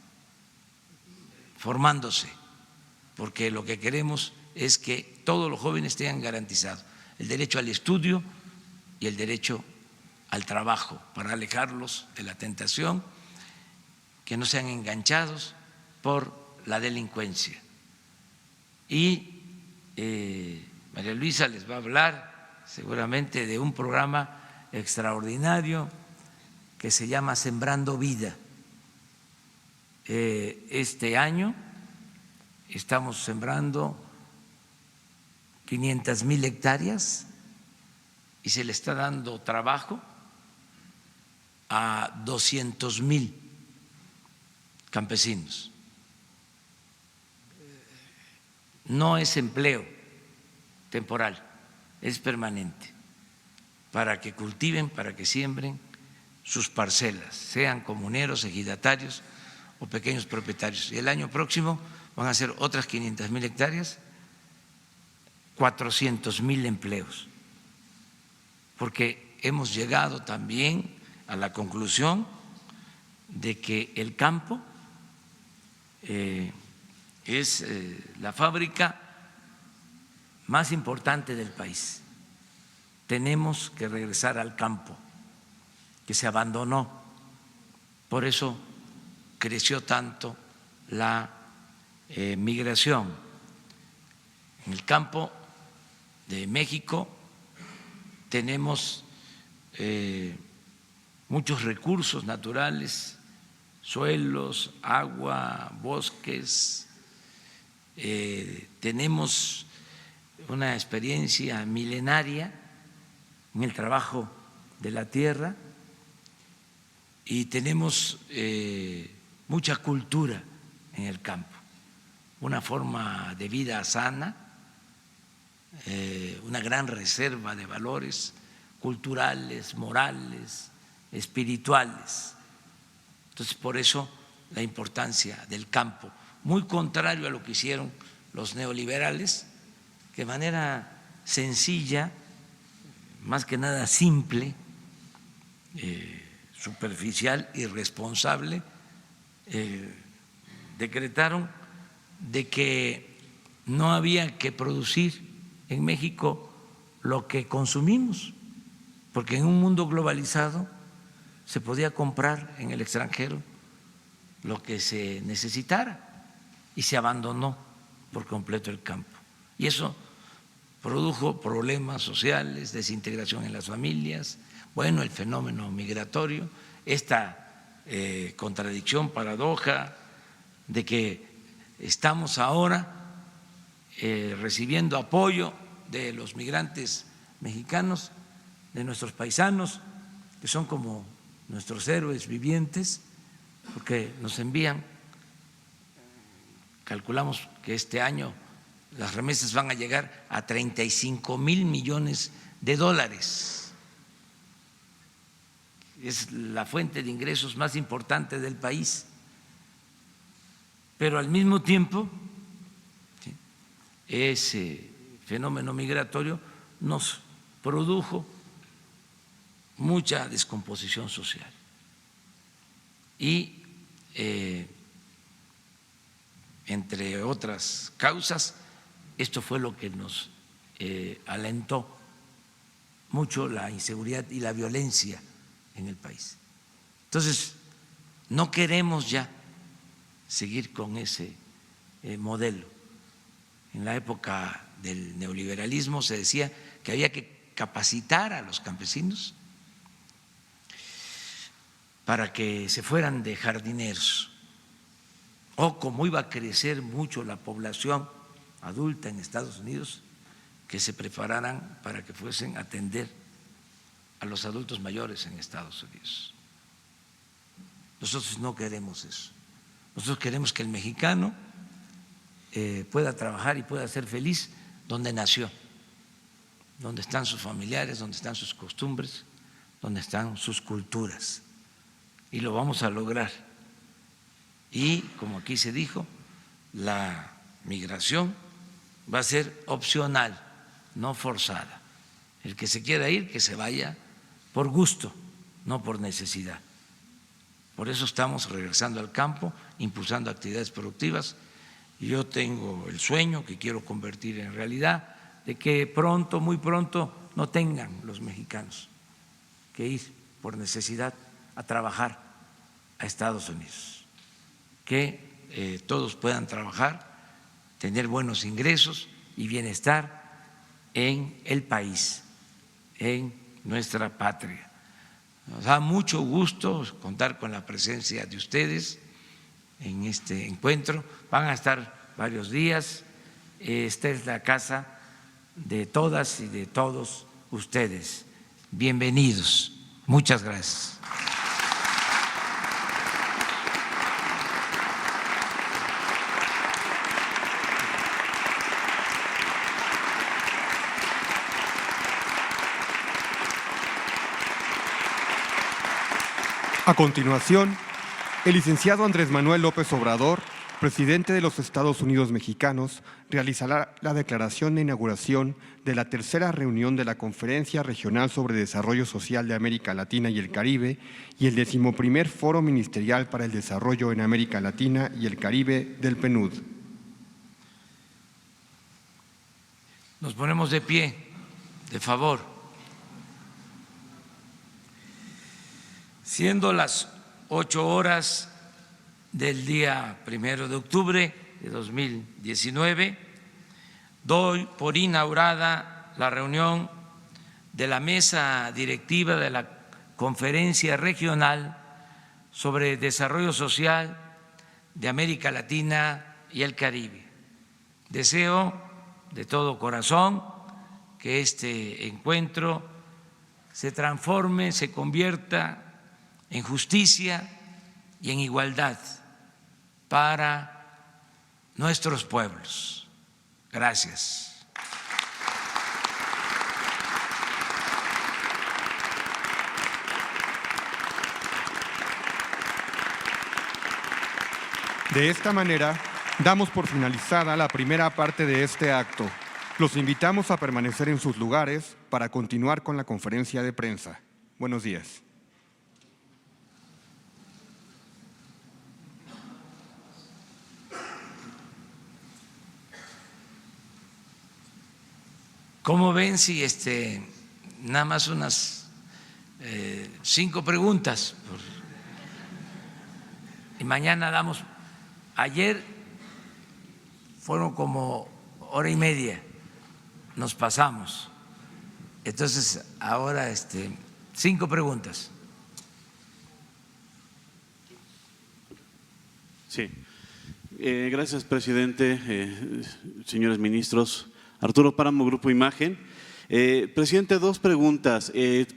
formándose, porque lo que queremos es que todos los jóvenes tengan garantizado el derecho al estudio y el derecho al trabajo, para alejarlos de la tentación que no sean enganchados por la delincuencia. Y María Luisa les va a hablar seguramente de un programa extraordinario que se llama Sembrando Vida. Este año estamos sembrando 500,000 hectáreas y se le está dando trabajo a 200,000 campesinos. No es empleo temporal, es permanente, para que cultiven, para que siembren sus parcelas, sean comuneros, ejidatarios o pequeños propietarios. Y el año próximo van a ser otras 500,000 hectáreas, 400,000 empleos, porque hemos llegado también a la conclusión de que el campo es la fábrica más importante del país. Tenemos que regresar al campo, que se abandonó. Por eso creció tanto la migración. En el campo de México tenemos muchos recursos naturales, suelos, agua, bosques. Tenemos una experiencia milenaria en el trabajo de la tierra y tenemos mucha cultura en el campo, una forma de vida sana, una gran reserva de valores culturales, morales, espirituales. Entonces, por eso la importancia del campo, muy contrario a lo que hicieron los neoliberales, que de manera sencilla, más que nada simple, superficial, irresponsable, decretaron de que no había que producir en México lo que consumimos, porque en un mundo globalizado se podía comprar en el extranjero lo que se necesitara y se abandonó por completo el campo. Y eso produjo problemas sociales, desintegración en las familias, bueno, el fenómeno migratorio, esta contradicción, paradoja de que estamos ahora recibiendo apoyo de los migrantes mexicanos, de nuestros paisanos, que son como nuestros héroes vivientes, porque nos envían, calculamos que este año las remesas van a llegar a 35,000 millones de dólares. Es la fuente de ingresos más importante del país. Pero al mismo tiempo, ese fenómeno migratorio nos produjo mucha descomposición social. Y entre otras causas, esto fue lo que nos alentó mucho la inseguridad y la violencia en el país. Entonces, no queremos ya seguir con ese modelo. En la época del neoliberalismo se decía que había que capacitar a los campesinos para que se fueran de jardineros, o como iba a crecer mucho la población adulta en Estados Unidos, que se prepararan para que fuesen a atender a los adultos mayores en Estados Unidos. Nosotros no queremos eso. Nosotros queremos que el mexicano pueda trabajar y pueda ser feliz donde nació, donde están sus familiares, donde están sus costumbres, donde están sus culturas. Y lo vamos a lograr. Y como aquí se dijo, la migración va a ser opcional, no forzada. El que se quiera ir, que se vaya por gusto, no por necesidad. Por eso estamos regresando al campo, impulsando actividades productivas. Yo tengo el sueño que quiero convertir en realidad de que pronto, muy pronto, no tengan los mexicanos que ir por necesidad a trabajar a Estados Unidos. que todos puedan trabajar, tener buenos ingresos y bienestar en el país, en nuestra patria. Nos da mucho gusto contar con la presencia de ustedes en este encuentro. Van a estar varios días. Esta es la casa de todas y de todos ustedes. Bienvenidos. Muchas gracias. A continuación, el licenciado Andrés Manuel López Obrador, presidente de los Estados Unidos mexicanos, realizará la declaración de inauguración de la tercera reunión de la Conferencia Regional sobre Desarrollo Social de América Latina y el Caribe y el 11º Foro Ministerial para el Desarrollo en América Latina y el Caribe del PNUD. Nos ponemos de pie, de favor. Siendo las 8 horas del día 1 de octubre de 2019, doy por inaugurada la reunión de la Mesa Directiva de la Conferencia Regional sobre Desarrollo Social de América Latina y el Caribe. Deseo de todo corazón que este encuentro se transforme, se convierta en justicia y en igualdad para nuestros pueblos. Gracias. De esta manera, damos por finalizada la primera parte de este acto. Los invitamos a permanecer en sus lugares para continuar con la conferencia de prensa. Buenos días. ¿Cómo ven si nada más unas 5 preguntas? Y mañana damos. Ayer fueron como hora y media, nos pasamos. Entonces ahora 5 preguntas. Sí. Gracias, presidente, señores ministros. Arturo Páramo, Grupo Imagen. Presidente, 2 preguntas.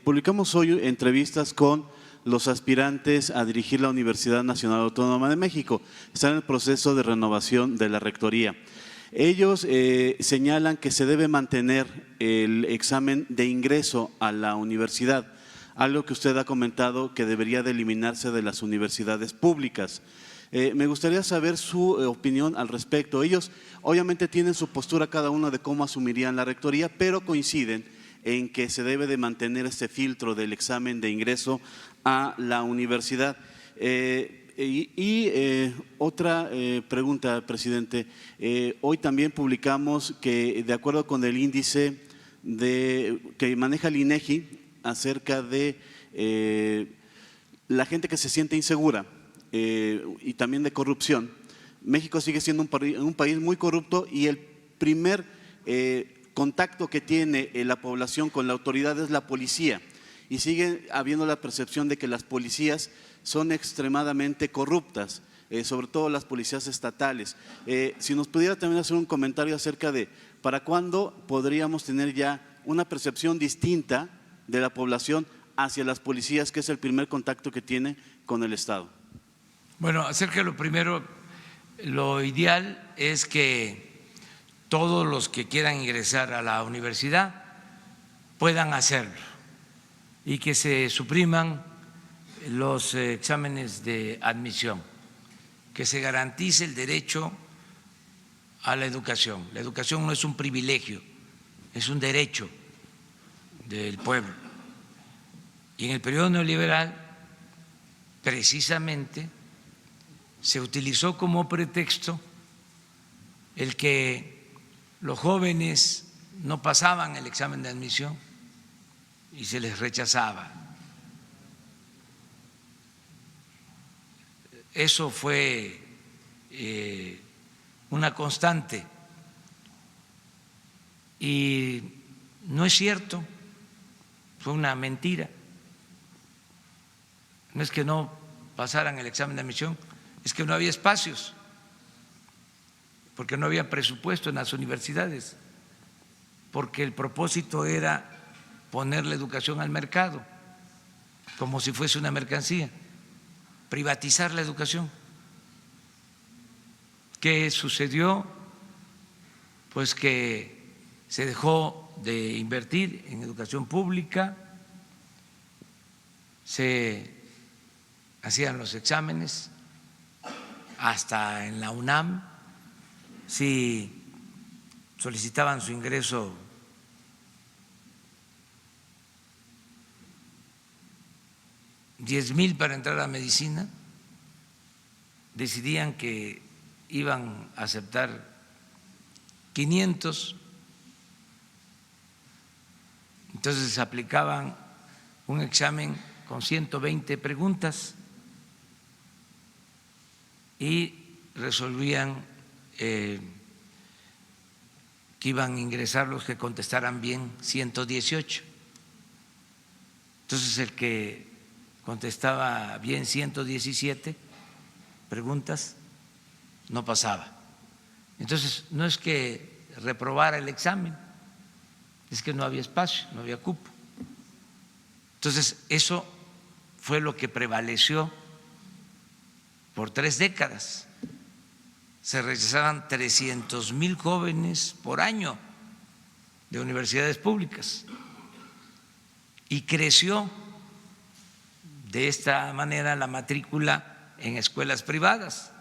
Publicamos hoy entrevistas con los aspirantes a dirigir la Universidad Nacional Autónoma de México. Están en el proceso de renovación de la rectoría. Ellos señalan que se debe mantener el examen de ingreso a la universidad, algo que usted ha comentado que debería de eliminarse de las universidades públicas. Me gustaría saber su opinión al respecto. Ellos obviamente tienen su postura cada uno de cómo asumirían la rectoría, pero coinciden en que se debe de mantener este filtro del examen de ingreso a la universidad. Otra pregunta, presidente. Hoy también publicamos que, de acuerdo con el índice que maneja el INEGI acerca de la gente que se siente insegura y también de corrupción, México sigue siendo un país muy corrupto y el primer contacto que tiene la población con la autoridad es la policía. Y sigue habiendo la percepción de que las policías son extremadamente corruptas, sobre todo las policías estatales. Si nos pudiera también hacer un comentario acerca de para cuándo podríamos tener ya una percepción distinta de la población hacia las policías, que es el primer contacto que tiene con el Estado. Bueno, acerca de lo primero, lo ideal es que todos los que quieran ingresar a la universidad puedan hacerlo y que se supriman los exámenes de admisión, que se garantice el derecho a la educación. La educación no es un privilegio, es un derecho del pueblo. Y en el periodo neoliberal, precisamente, se utilizó como pretexto el que los jóvenes no pasaban el examen de admisión y se les rechazaba. Eso fue una constante. Y no es cierto, fue una mentira. No es que no pasaran el examen de admisión, es que no había espacios, porque no había presupuesto en las universidades, porque el propósito era poner la educación al mercado, como si fuese una mercancía, privatizar la educación. ¿Qué sucedió? Pues que se dejó de invertir en educación pública, se hacían los exámenes hasta en la UNAM, si solicitaban su ingreso $10,000 para entrar a medicina, decidían que iban a aceptar 500, entonces aplicaban un examen con 120 preguntas y resolvían que iban a ingresar los que contestaran bien 118. Entonces el que contestaba bien 117 preguntas no pasaba. Entonces no es que reprobara el examen, es que no había espacio, no había cupo. Entonces eso fue lo que prevaleció por 3 décadas. Se rechazaban 300,000 jóvenes por año de universidades públicas y creció de esta manera la matrícula en escuelas privadas.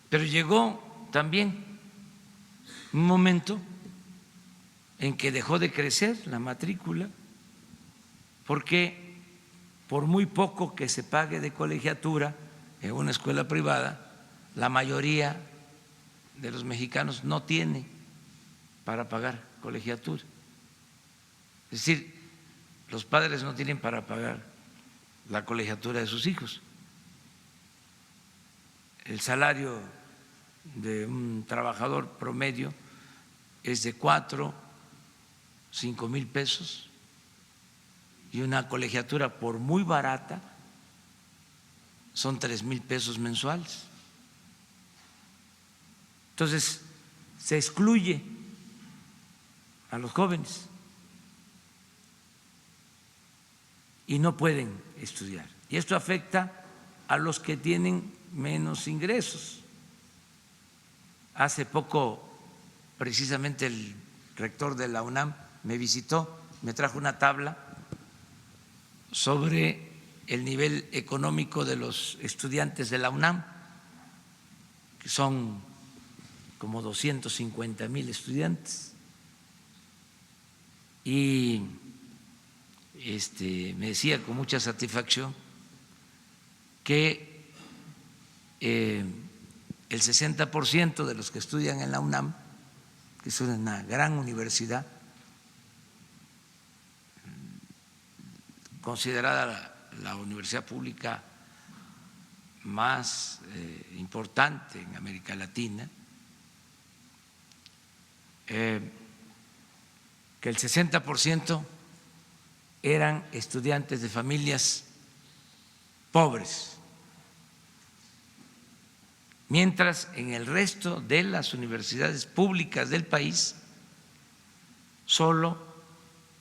Pero llegó también un momento en que dejó de crecer la matrícula porque por muy poco que se pague de colegiatura en una escuela privada, la mayoría de los mexicanos no tiene para pagar colegiatura. Es decir, los padres no tienen para pagar la colegiatura de sus hijos. El salario de un trabajador promedio es de 4, 5 mil pesos y una colegiatura, por muy barata, son 3,000 pesos mensuales. Entonces se excluye a los jóvenes y no pueden estudiar. Y esto afecta a los que tienen menos ingresos. Hace poco, precisamente, el rector de la UNAM me visitó, me trajo una tabla sobre el nivel económico de los estudiantes de la UNAM, que son como 250,000 estudiantes, y me decía con mucha satisfacción que el 60% de los que estudian en la UNAM, que es una gran universidad, considerada la universidad pública más importante en América Latina, que el 60% eran estudiantes de familias pobres, mientras en el resto de las universidades públicas del país solo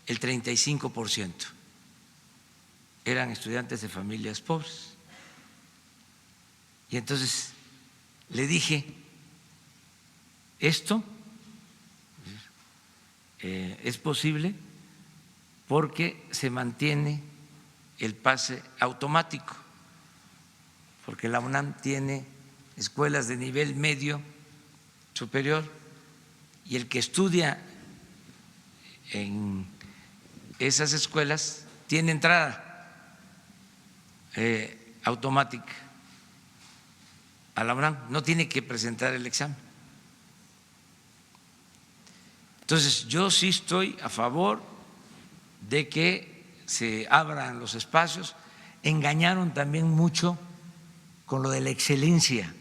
el 35% eran estudiantes de familias pobres. Y entonces le dije, esto es posible porque se mantiene el pase automático, porque la UNAM tiene escuelas de nivel medio superior y el que estudia en esas escuelas tiene entrada automática a la UNAM, no tiene que presentar el examen. Entonces, yo sí estoy a favor de que se abran los espacios. Engañaron también mucho con lo de la excelencia.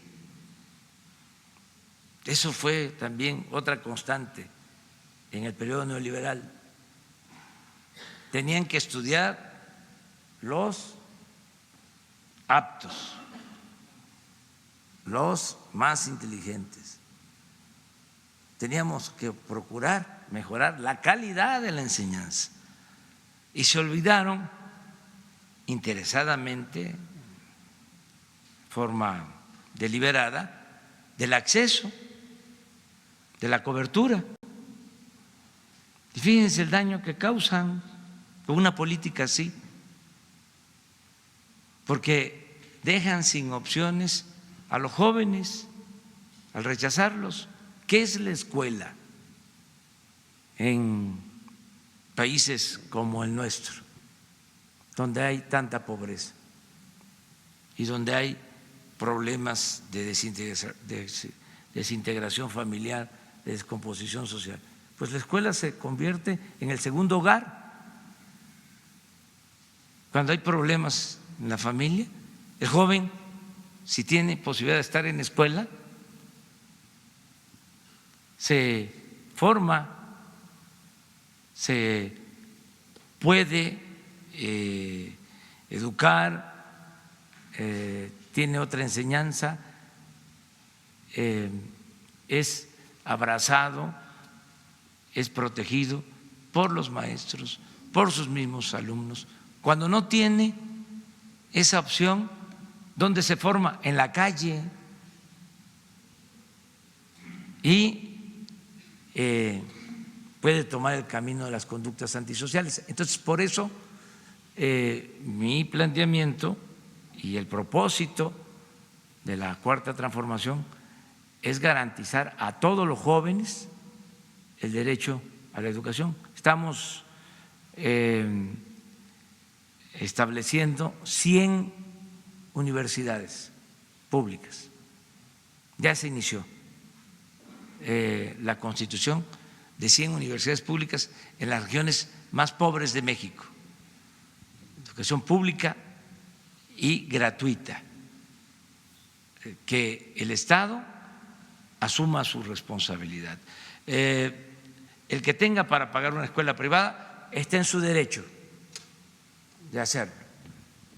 Eso fue también otra constante en el periodo neoliberal. Tenían que estudiar los aptos, los más inteligentes. Teníamos que procurar mejorar la calidad de la enseñanza y se olvidaron interesadamente, de forma deliberada, del acceso, de la cobertura. Y fíjense el daño que causan con una política así, porque dejan sin opciones a los jóvenes al rechazarlos. ¿Qué es la escuela en países como el nuestro, donde hay tanta pobreza y donde hay problemas de desintegración familiar, de descomposición social? Pues la escuela se convierte en el segundo hogar. Cuando hay problemas en la familia, el joven, si tiene posibilidad de estar en escuela, se forma, se puede educar, tiene otra enseñanza, es abrazado, es protegido por los maestros, por sus mismos alumnos. Cuando no tiene esa opción, ¿dónde se forma? En la calle. Y puede tomar el camino de las conductas antisociales. Entonces, por eso mi planteamiento y el propósito de la Cuarta Transformación es garantizar a todos los jóvenes el derecho a la educación. Estamos estableciendo 100 universidades públicas. Ya se inició la constitución de 100 universidades públicas en las regiones más pobres de México. Educación pública y gratuita. Que el Estado asuma su responsabilidad. El que tenga para pagar una escuela privada está en su derecho de hacerlo,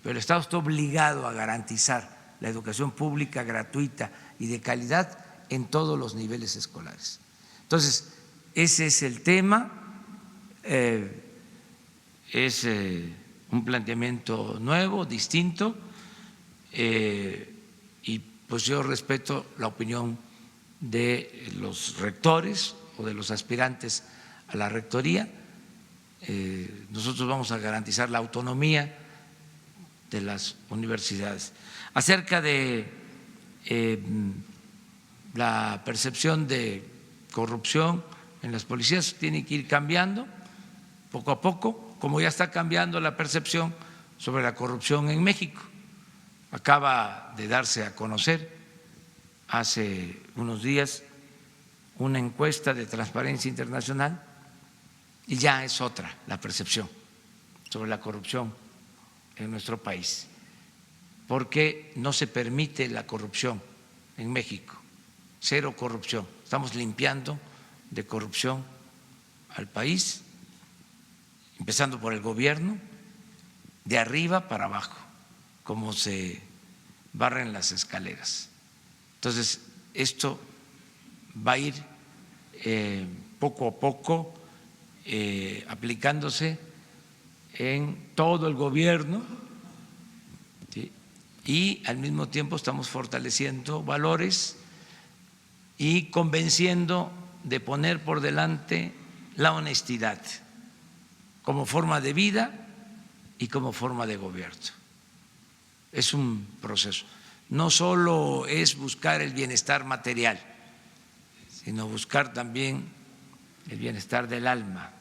pero el Estado está obligado a garantizar la educación pública, gratuita y de calidad en todos los niveles escolares. Entonces, ese es el tema, es un planteamiento nuevo, distinto, y pues yo respeto la opinión de los rectores o de los aspirantes a la rectoría. Nosotros vamos a garantizar la autonomía de las universidades. Acerca de la percepción de corrupción en las policías, tiene que ir cambiando poco a poco, como ya está cambiando la percepción sobre la corrupción en México. Acaba de darse a conocer hace unos días una encuesta de Transparencia Internacional y ya es otra la percepción sobre la corrupción en nuestro país, porque no se permite la corrupción en México. Cero corrupción. Estamos limpiando de corrupción al país, empezando por el gobierno, de arriba para abajo, como se barren las escaleras. Entonces, esto va a ir poco a poco aplicándose en todo el gobierno, ¿sí? Y al mismo tiempo estamos fortaleciendo valores y convenciendo de poner por delante la honestidad como forma de vida y como forma de gobierno. Es un proceso. No solo es buscar el bienestar material, sino buscar también el bienestar del alma.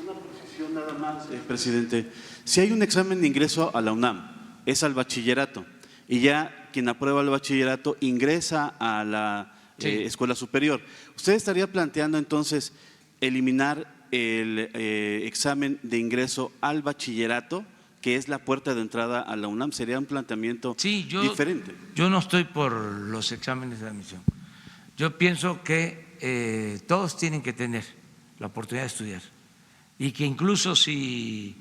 Una precisión nada más, presidente. Si hay un examen de ingreso a la UNAM, es al bachillerato, y ya quien aprueba el bachillerato ingresa a la escuela superior. ¿Usted estaría planteando entonces eliminar el examen de ingreso al bachillerato, que es la puerta de entrada a la UNAM. Sería un planteamiento diferente. Yo no estoy por los exámenes de admisión. Yo pienso que todos tienen que tener la oportunidad de estudiar y que incluso si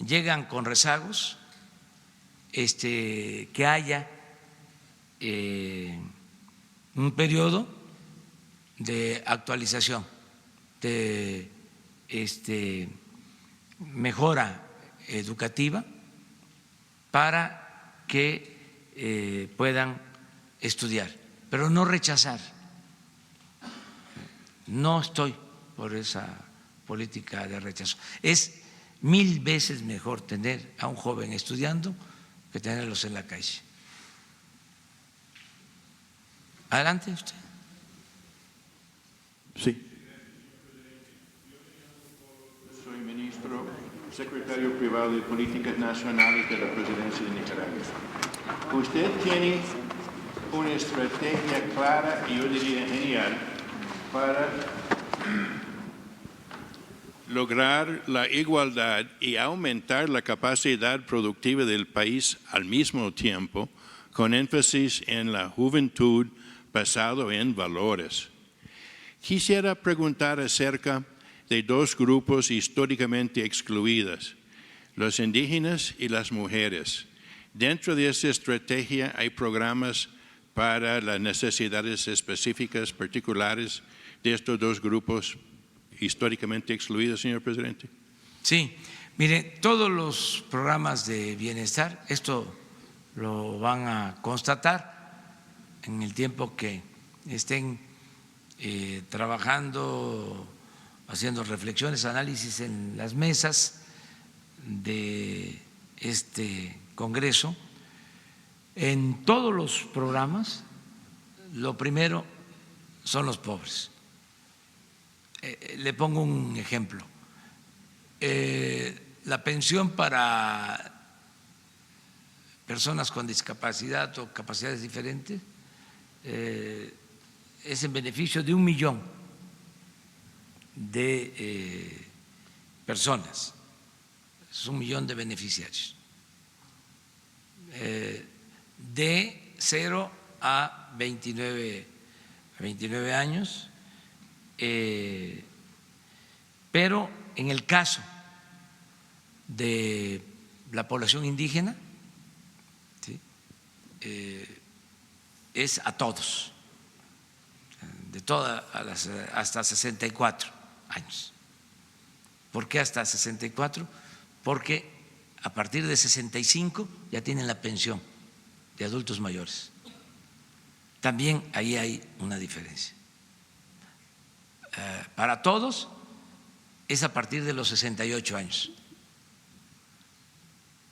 llegan con rezagos, que haya un periodo de actualización, de mejora educativa para que puedan estudiar, pero no rechazar. No estoy por esa política de rechazo. Es 1000 veces mejor tener a un joven estudiando que tenerlos en la calle. Adelante usted. Sí. Soy ministro, secretario privado de Políticas Nacionales de la Presidencia de Nicaragua. Usted tiene una estrategia clara y yo diría genial para lograr la igualdad y aumentar la capacidad productiva del país al mismo tiempo, con énfasis en la juventud basado en valores. Quisiera preguntar acerca de dos grupos históricamente excluidos, los indígenas y las mujeres. Dentro de esta estrategia hay programas para las necesidades específicas particulares de estos dos grupos históricamente excluidos, señor presidente. Sí, mire, todos los programas de bienestar, esto lo van a constatar en el tiempo que estén trabajando, haciendo reflexiones, análisis en las mesas de este Congreso. En todos los programas, lo primero son los pobres. Le pongo un ejemplo. La pensión para personas con discapacidad o capacidades diferentes es en beneficio de 1 millón de personas, es 1 millón de beneficiarios, de 0 a 29 años. Pero en el caso de la población indígena, ¿sí? Es a todos, de todas hasta 64 años. ¿Por qué hasta 64? Porque a partir de 65 ya tienen la pensión de adultos mayores. También ahí hay una diferencia. Para todos es a partir de los 68 años.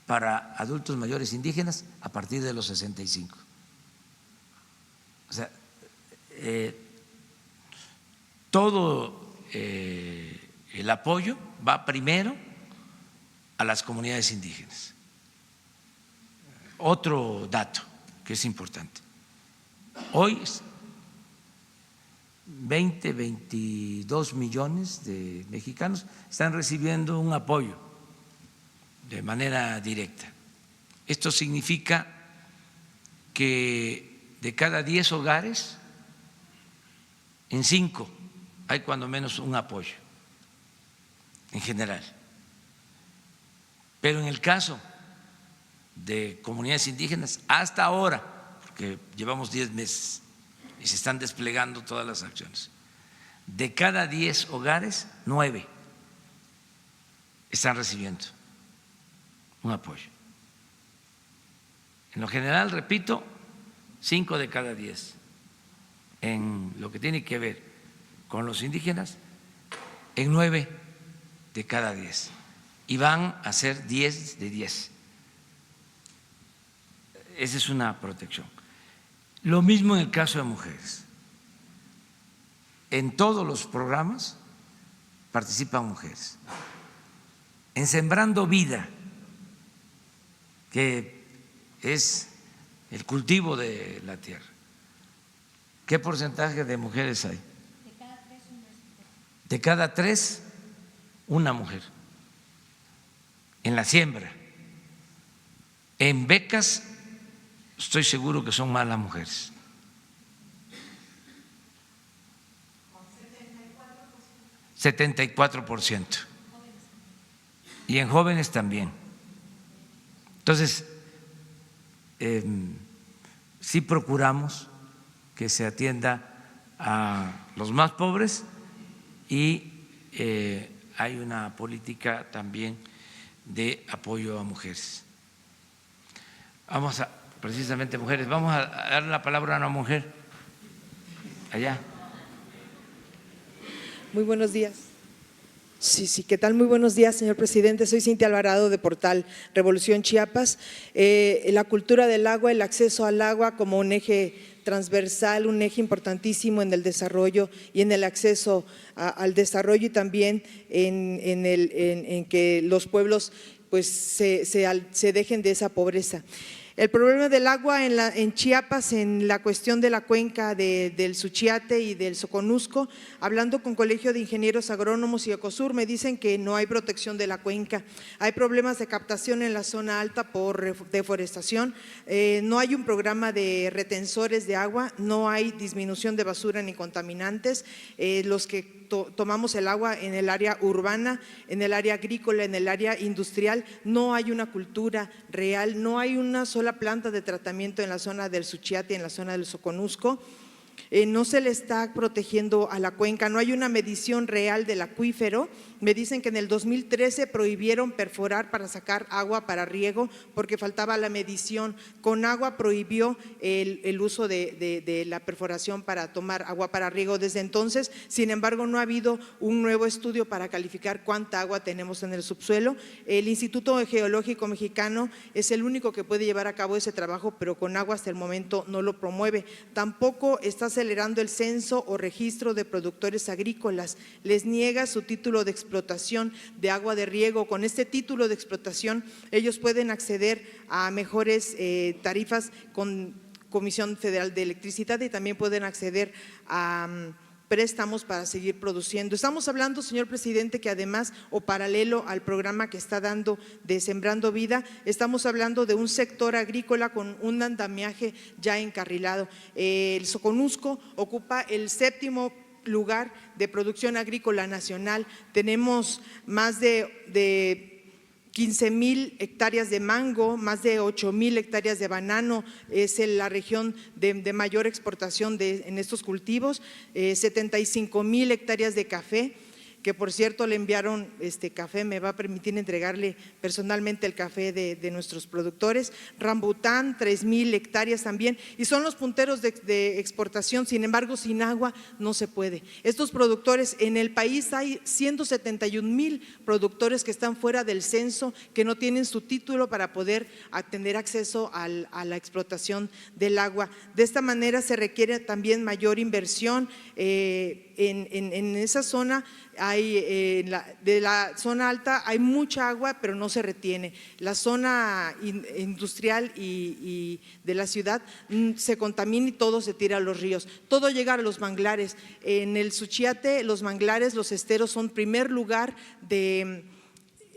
Para adultos mayores indígenas a partir de los 65. O sea, todo el apoyo va primero a las comunidades indígenas. Otro dato que es importante. Hoy 22 millones de mexicanos están recibiendo un apoyo de manera directa. Esto significa que de cada 10 hogares, en 5 hay cuando menos un apoyo en general. Pero en el caso de comunidades indígenas, hasta ahora, porque llevamos 10 meses, y se están desplegando todas las acciones. De cada 10 hogares, 9 están recibiendo un apoyo. En lo general, repito, 5 de cada 10. En lo que tiene que ver con los indígenas, en 9 de cada 10. Y van a ser 10 de 10. Esa es una protección. Lo mismo en el caso de mujeres. En todos los programas participan mujeres. En Sembrando Vida, que es el cultivo de la tierra, ¿qué porcentaje de mujeres hay? De cada 3, una mujer. En la siembra En becas estoy seguro que son más las mujeres. 74%. Y en jóvenes también. Entonces, sí procuramos que se atienda a los más pobres y hay una política también de apoyo a mujeres. Vamos a, precisamente mujeres, vamos a dar la palabra a una mujer allá. Muy buenos días. Sí, ¿qué tal? Muy buenos días, señor presidente. Soy Cintia Alvarado de Portal Revolución Chiapas. La cultura del agua, el acceso al agua como un eje transversal, un eje importantísimo en el desarrollo y en el acceso al desarrollo y también en que los pueblos pues se dejen de esa pobreza. El problema del agua en Chiapas, en la cuestión de la cuenca del Suchiate y del Soconusco, hablando con Colegio de Ingenieros Agrónomos y Ecosur, me dicen que no hay protección de la cuenca, hay problemas de captación en la zona alta por deforestación, no hay un programa de retensores de agua, no hay disminución de basura ni contaminantes, los que tomamos el agua en el área urbana, en el área agrícola, en el área industrial, no hay una cultura real, no hay una sola planta de tratamiento en la zona del Suchiate, en la zona del Soconusco. No se le está protegiendo a la cuenca, no hay una medición real del acuífero. Me dicen que en el 2013 prohibieron perforar para sacar agua para riego porque faltaba la medición. Con agua prohibió el uso de la perforación para tomar agua para riego desde entonces. Sin embargo, no ha habido un nuevo estudio para calificar cuánta agua tenemos en el subsuelo. El Instituto Geológico Mexicano es el único que puede llevar a cabo ese trabajo, pero con agua hasta el momento no lo promueve. Tampoco está acelerando el censo o registro de productores agrícolas, les niega su título de explotación de agua de riego. Con este título de explotación ellos pueden acceder a mejores tarifas con Comisión Federal de Electricidad y también pueden acceder a préstamos para seguir produciendo. Estamos hablando, señor presidente, que además o paralelo al programa que está dando de Sembrando Vida, estamos hablando de un sector agrícola con un andamiaje ya encarrilado. El Soconusco ocupa el 7º lugar de producción agrícola nacional. Tenemos más de 15,000 hectáreas de mango, más de 8,000 hectáreas de banano, es la región de mayor exportación en estos cultivos, 75,000 hectáreas de café, que por cierto le enviaron café, me va a permitir entregarle personalmente el café de nuestros productores, rambután, 3,000 hectáreas también, y son los punteros de exportación. Sin embargo, sin agua no se puede. Estos productores, en el país hay 171,000 productores que están fuera del censo, que no tienen su título para poder tener acceso a la explotación del agua. De esta manera se requiere también mayor inversión en esa zona. De la zona alta hay mucha agua, pero no se retiene. La zona industrial y de la ciudad se contamina y todo se tira a los ríos, todo llega a los manglares. En el Suchiate, los manglares, los esteros son primer lugar de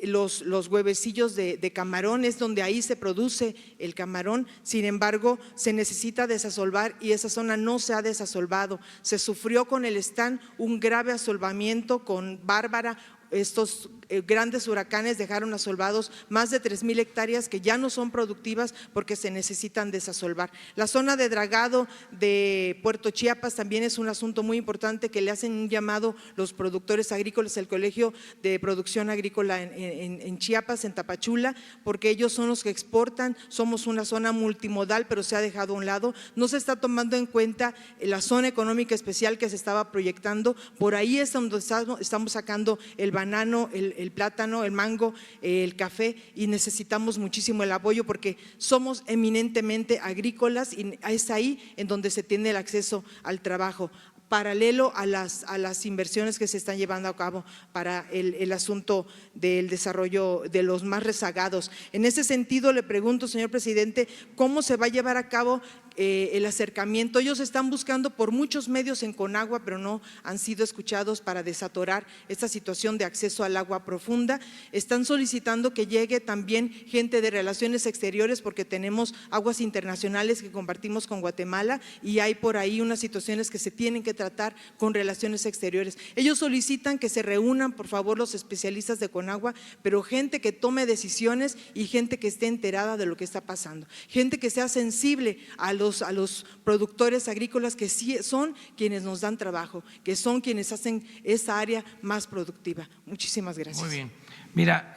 los huevecillos de camarón, es donde ahí se produce el camarón. Sin embargo, se necesita desasolvar y esa zona no se ha desasolvado. Se sufrió con el Están un grave asolvamiento con Bárbara. Estos grandes huracanes dejaron asolvados más de 3,000 hectáreas que ya no son productivas porque se necesitan desasolvar. La zona de dragado de Puerto Chiapas también es un asunto muy importante que le hacen un llamado los productores agrícolas, el Colegio de Producción Agrícola en Chiapas, en Tapachula, porque ellos son los que exportan. Somos una zona multimodal, pero se ha dejado a un lado. No se está tomando en cuenta la zona económica especial que se estaba proyectando. Por ahí es donde estamos sacando el banano, el plátano, el mango, el café, y necesitamos muchísimo el apoyo porque somos eminentemente agrícolas y es ahí en donde se tiene el acceso al trabajo, paralelo a las inversiones que se están llevando a cabo para el asunto del desarrollo de los más rezagados. En ese sentido, le pregunto, señor presidente, ¿cómo se va a llevar a cabo el acercamiento. Ellos están buscando por muchos medios en Conagua, pero no han sido escuchados para desatorar esta situación de acceso al agua profunda. Están solicitando que llegue también gente de Relaciones Exteriores, porque tenemos aguas internacionales que compartimos con Guatemala y hay por ahí unas situaciones que se tienen que tratar con Relaciones Exteriores. Ellos solicitan que se reúnan, por favor, los especialistas de Conagua, pero gente que tome decisiones y gente que esté enterada de lo que está pasando, gente que sea sensible a los productores agrícolas, que sí son quienes nos dan trabajo, que son quienes hacen esa área más productiva. Muchísimas gracias. Muy bien. Mira,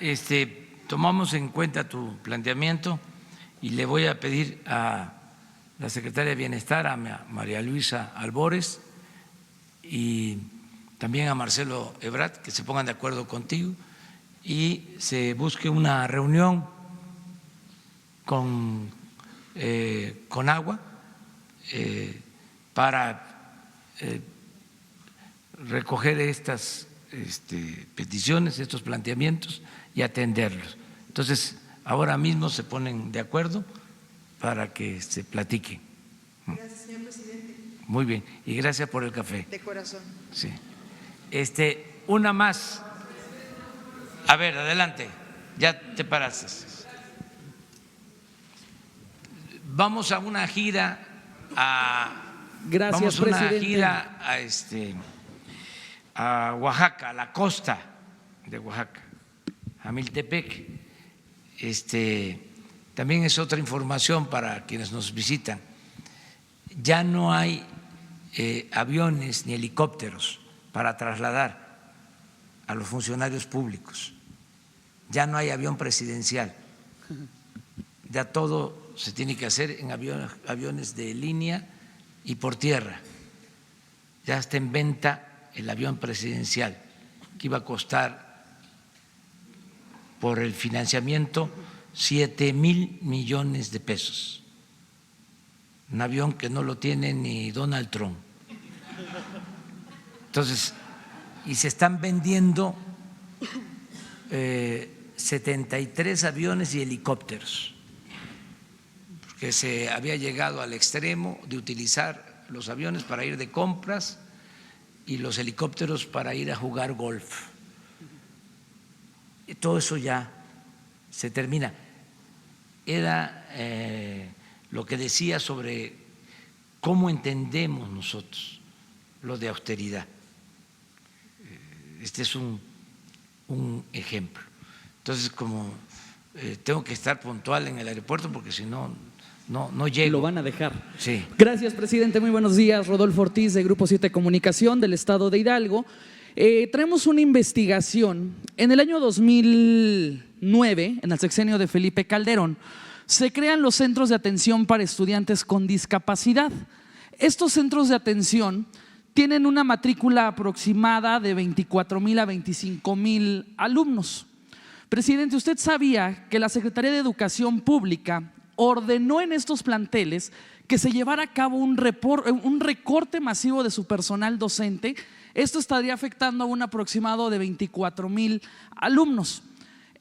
tomamos en cuenta tu planteamiento y le voy a pedir a la secretaria de Bienestar, a María Luisa Albores, y también a Marcelo Ebrard, que se pongan de acuerdo contigo y se busque una reunión con Conagua para recoger estas peticiones, estos planteamientos y atenderlos. Entonces, ahora mismo se ponen de acuerdo para que se platique. Gracias, señor presidente. Muy bien, y gracias por el café. De corazón. Sí. Una más. A ver, adelante, ya te paraste. Vamos a una gira Gracias, presidente. A Oaxaca, a la costa de Oaxaca, a Miltepec. También es otra información para quienes nos visitan. Ya no hay aviones ni helicópteros para trasladar a los funcionarios públicos. Ya no hay avión presidencial. Ya todo se tiene que hacer en aviones de línea y por tierra. Ya está en venta el avión presidencial, que iba a costar por el financiamiento 7,000 millones de pesos. Un avión que no lo tiene ni Donald Trump. Entonces, y se están vendiendo 73 aviones y helicópteros, porque se había llegado al extremo de utilizar los aviones para ir de compras y los helicópteros para ir a jugar golf. Y todo eso ya se termina. Era lo que decía sobre cómo entendemos nosotros lo de austeridad. Este es un ejemplo. Entonces, como tengo que estar puntual en el aeropuerto porque si no llego. Lo van a dejar. Sí. Gracias, presidente. Muy buenos días. Rodolfo Ortiz, de Grupo 7 Comunicación, del estado de Hidalgo. Traemos una investigación. En el año 2009, en el sexenio de Felipe Calderón, se crean los centros de atención para estudiantes con discapacidad. Estos centros de atención tienen una matrícula aproximada de 24,000 a 25,000 alumnos. Presidente, ¿usted sabía que la Secretaría de Educación Pública ordenó en estos planteles que se llevara a cabo un recorte masivo de su personal docente? Esto estaría afectando a un aproximado de 24,000 alumnos.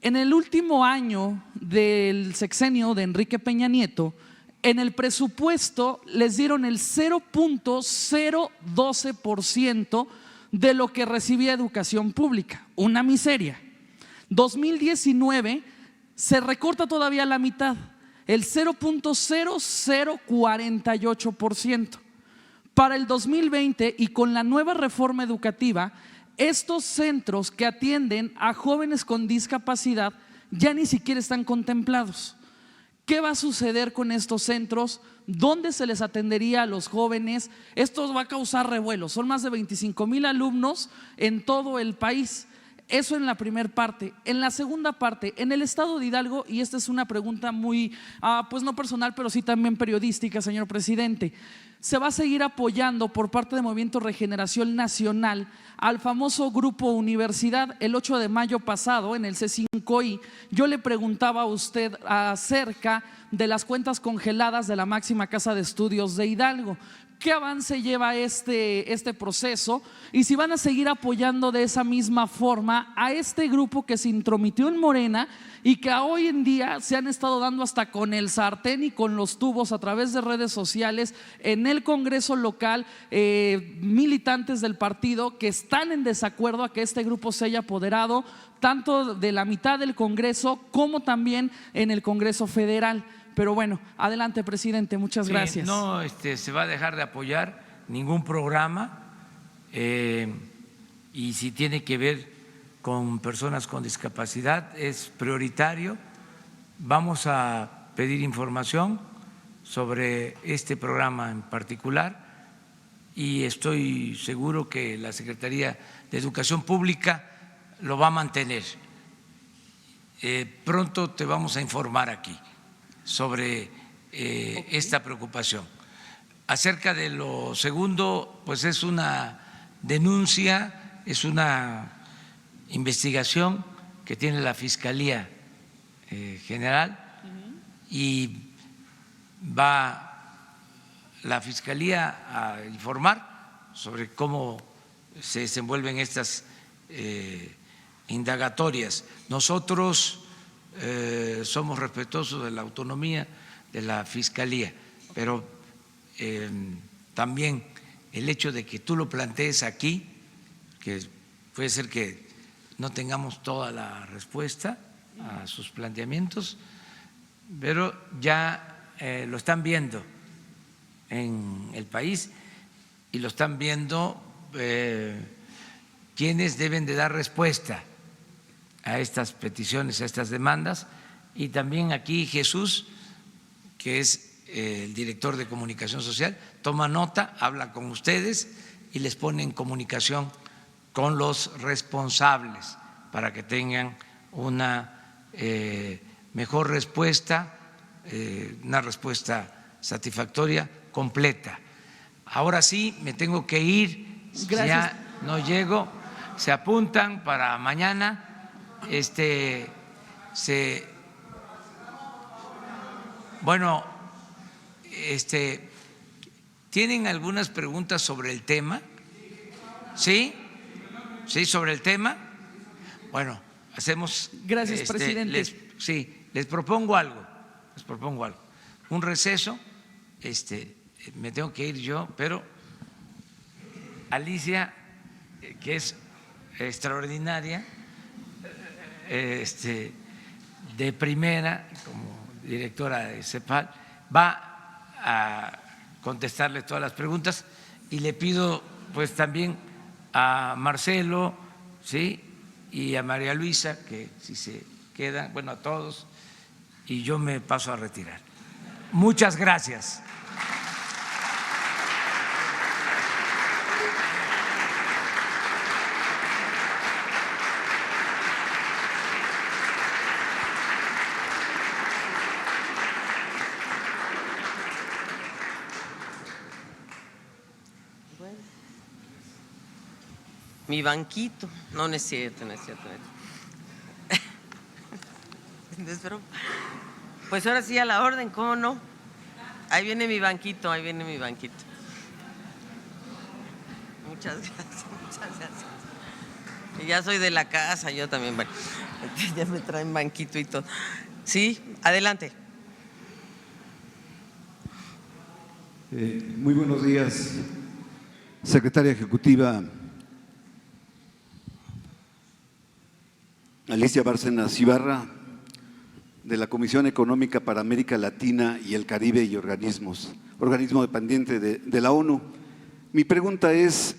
En el último año del sexenio de Enrique Peña Nieto, en el presupuesto les dieron el 0.012% de lo que recibía educación pública, una miseria. 2019 se recorta todavía la mitad, el 0.0048%. Para el 2020 y con la nueva reforma educativa, estos centros que atienden a jóvenes con discapacidad ya ni siquiera están contemplados. ¿Qué va a suceder con estos centros? ¿Dónde se les atendería a los jóvenes? Esto va a causar revuelo. Son más de 25,000 alumnos en todo el país. Eso en la primera parte. En la segunda parte, en el estado de Hidalgo, y esta es una pregunta muy, pues no personal, pero sí también periodística, señor presidente, se va a seguir apoyando por parte del Movimiento Regeneración Nacional al famoso Grupo Universidad. El 8 de mayo pasado, en el C5I, yo le preguntaba a usted acerca de las cuentas congeladas de la máxima casa de estudios de Hidalgo. ¿qué avance lleva este proceso? Y si van a seguir apoyando de esa misma forma a este grupo que se intrometió en Morena y que hoy en día se han estado dando hasta con el sartén y con los tubos a través de redes sociales en el Congreso local, militantes del partido que están en desacuerdo a que este grupo se haya apoderado tanto de la mitad del Congreso como también en el Congreso federal? Pero bueno, adelante, presidente, muchas gracias. No se va a dejar de apoyar ningún programa y si tiene que ver con personas con discapacidad es prioritario. Vamos a pedir información sobre este programa en particular y estoy seguro que la Secretaría de Educación Pública lo va a mantener. Pronto te vamos a informar aquí sobre esta preocupación. Acerca de lo segundo, pues es una denuncia, es una investigación que tiene la Fiscalía General y va la Fiscalía a informar sobre cómo se desenvuelven estas indagatorias. Nosotros somos respetuosos de la autonomía de la Fiscalía, pero también el hecho de que tú lo plantees aquí, que puede ser que no tengamos toda la respuesta a sus planteamientos, pero ya lo están viendo en el país y lo están viendo quienes deben de dar respuesta a estas peticiones, a estas demandas, y también aquí Jesús, que es el director de comunicación social, toma nota, habla con ustedes y les pone en comunicación con los responsables para que tengan una mejor respuesta, una respuesta satisfactoria, completa. Ahora sí, me tengo que ir, gracias. Ya no llego, se apuntan para mañana. Bueno, ¿tienen algunas preguntas sobre el tema? ¿Sí? ¿Sí, sobre el tema? Bueno, hacemos… Gracias, presidente. Les propongo algo, un receso, me tengo que ir yo, pero Alicia, que es extraordinaria, de primera como directora de CEPAL, va a contestarle todas las preguntas y le pido pues también a Marcelo, ¿sí?, y a María Luisa que si se quedan, bueno, a todos, y yo me paso a retirar. Muchas gracias. Mi banquito, no es cierto, no es cierto. Pues ahora sí a la orden, ¿cómo no? Ahí viene mi banquito, ahí viene mi banquito. Muchas gracias, muchas gracias. Y ya soy de la casa, yo también, bueno, ya me traen banquito y todo. Sí, adelante. Muy buenos días, secretaria ejecutiva Alicia Bárcenas Ibarra, de la Comisión Económica para América Latina y el Caribe y organismo dependiente de la ONU. Mi pregunta es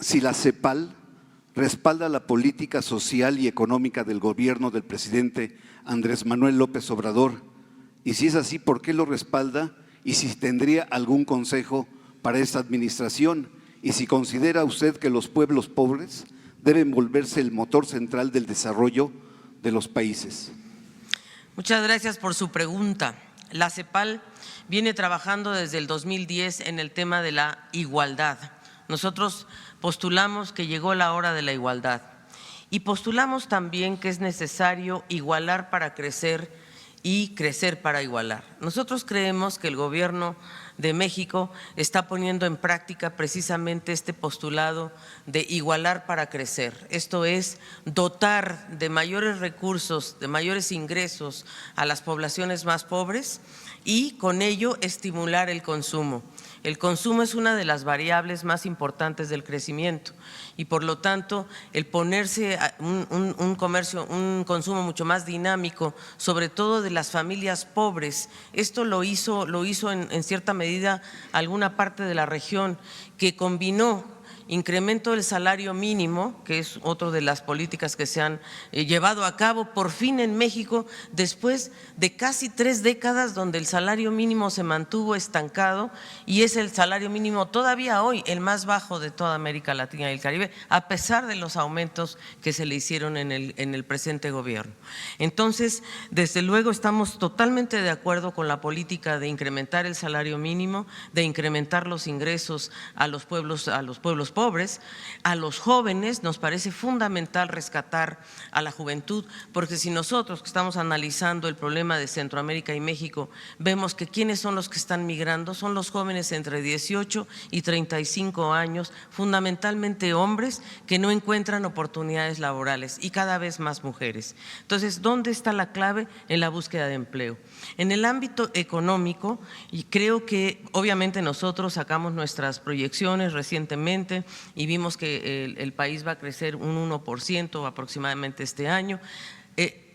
si la CEPAL respalda la política social y económica del gobierno del presidente Andrés Manuel López Obrador, y si es así, ¿por qué lo respalda? Y si tendría algún consejo para esta administración, y si considera usted que los pueblos pobres deben volverse el motor central del desarrollo de los países. Muchas gracias por su pregunta. La CEPAL viene trabajando desde el 2010 en el tema de la igualdad. Nosotros postulamos que llegó la hora de la igualdad y postulamos también que es necesario igualar para crecer y crecer para igualar. Nosotros creemos que el gobierno de México está poniendo en práctica precisamente este postulado de igualar para crecer. Esto es dotar de mayores recursos, de mayores ingresos a las poblaciones más pobres y con ello estimular el consumo. El consumo es una de las variables más importantes del crecimiento y por lo tanto el ponerse un consumo mucho más dinámico, sobre todo de las familias pobres, esto lo hizo en cierta medida alguna parte de la región que combinó incremento del salario mínimo, que es otra de las políticas que se han llevado a cabo por fin en México, después de casi 3 décadas donde el salario mínimo se mantuvo estancado y es el salario mínimo todavía hoy el más bajo de toda América Latina y el Caribe, a pesar de los aumentos que se le hicieron en el presente gobierno. Entonces, desde luego estamos totalmente de acuerdo con la política de incrementar el salario mínimo, de incrementar los ingresos a los pueblos pobres, a los jóvenes. Nos parece fundamental rescatar a la juventud, porque si nosotros que estamos analizando el problema de Centroamérica y México, vemos que quiénes son los que están migrando, son los jóvenes entre 18 y 35 años, fundamentalmente hombres que no encuentran oportunidades laborales y cada vez más mujeres. Entonces, ¿dónde está la clave? En la búsqueda de empleo. En el ámbito económico, y creo que obviamente nosotros sacamos nuestras proyecciones recientemente y vimos que el país va a crecer un 1% aproximadamente este año.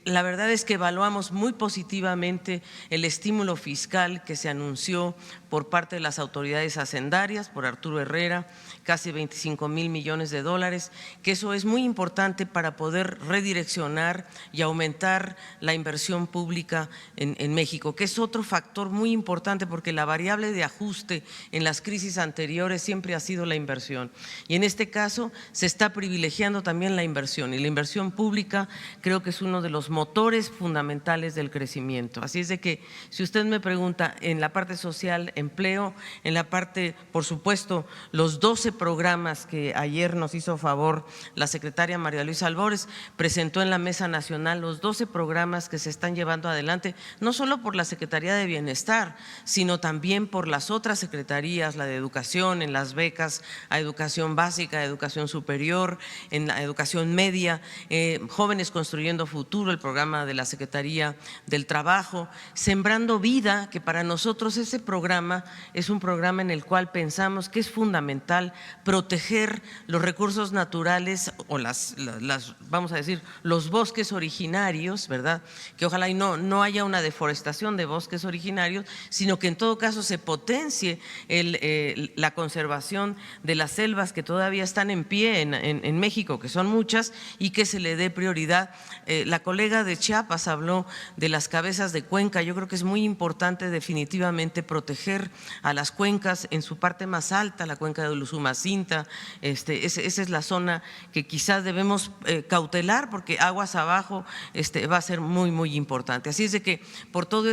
La verdad es que evaluamos muy positivamente el estímulo fiscal que se anunció por parte de las autoridades hacendarias, por Arturo Herrera, casi 25,000 millones de dólares, que eso es muy importante para poder redireccionar y aumentar la inversión pública en México, que es otro factor muy importante porque la variable de ajuste en las crisis anteriores siempre ha sido la inversión. Y en este caso se está privilegiando también la inversión y la inversión pública creo que es uno de los motores fundamentales del crecimiento. Así es de que si usted me pregunta en la parte social, empleo, en la parte, por supuesto, los 12 programas que ayer nos hizo favor la secretaria María Luisa Albores, presentó en la Mesa Nacional los 12 programas que se están llevando adelante, no solo por la Secretaría de Bienestar, sino también por las otras secretarías, la de Educación, en las becas a educación básica, a educación superior, en la educación media, Jóvenes Construyendo Futuro, el programa de la Secretaría del Trabajo, Sembrando Vida, que para nosotros ese programa es un programa en el cual pensamos que es fundamental proteger los recursos naturales o vamos a decir, los bosques originarios, ¿verdad? Que ojalá y no haya una deforestación de bosques originarios, sino que en todo caso se potencie la conservación de las selvas que todavía están en pie en México, que son muchas, y que se le dé prioridad. La colega de Chiapas habló de las cabezas de cuenca. Yo creo que es muy importante definitivamente proteger a las cuencas en su parte más alta, la cuenca de Usumacinta. Esa es la zona que quizás debemos cautelar porque aguas abajo va a ser muy, muy importante. Así es de que por todo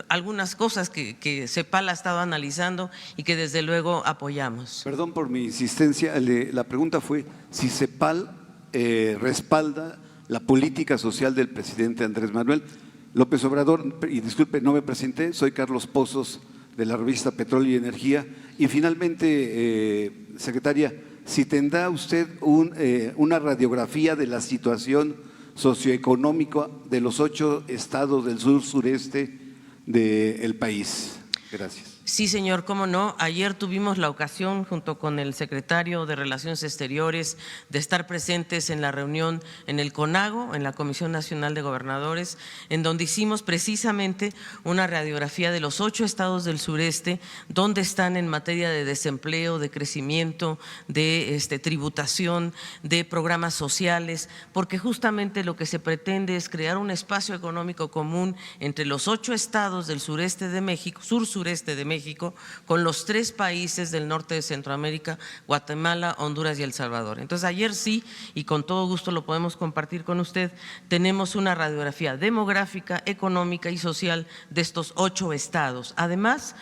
algunas cosas que CEPAL ha estado analizando y que desde luego apoyamos. Perdón por mi insistencia, la pregunta fue si CEPAL respalda la política social del presidente Andrés Manuel López Obrador. Y disculpe, no me presenté, soy Carlos Pozos de la revista Petróleo y Energía. Y finalmente, secretaria, si tendrá usted una radiografía de la situación socioeconómica de los 8 estados del sur-sureste del país. Gracias. Sí, señor, cómo no. Ayer tuvimos la ocasión, junto con el secretario de Relaciones Exteriores, de estar presentes en la reunión en el CONAGO, en la Comisión Nacional de Gobernadores, en donde hicimos precisamente una radiografía de los 8 estados del sureste, donde están en materia de desempleo, de crecimiento, de tributación, de programas sociales, porque justamente lo que se pretende es crear un espacio económico común entre los 8 estados del sureste de México, sur-sureste de México, con los 3 países del norte de Centroamérica, Guatemala, Honduras y El Salvador. Entonces ayer sí, y con todo gusto lo podemos compartir con usted, tenemos una radiografía demográfica, económica y social de estos 8 estados. Además,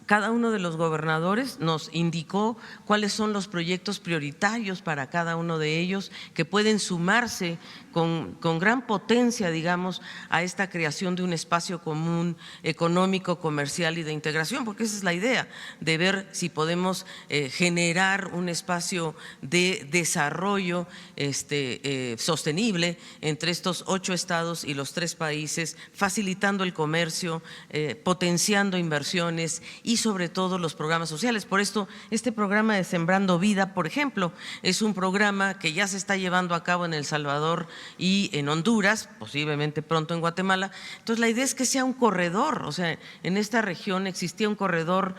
cada uno de los gobernadores nos indicó cuáles son los proyectos prioritarios para cada uno de ellos que pueden sumarse con gran potencia, digamos, a esta creación de un espacio común económico, comercial y de integración, porque esa es la idea, de ver si podemos generar un espacio de desarrollo sostenible entre estos 8 estados y los 3 países, facilitando el comercio, potenciando inversiones y sobre todo los programas sociales. Por esto, este programa de Sembrando Vida, por ejemplo, es un programa que ya se está llevando a cabo en El Salvador y en Honduras, posiblemente pronto en Guatemala. Entonces, la idea es que sea un corredor, o sea, en esta región existía un corredor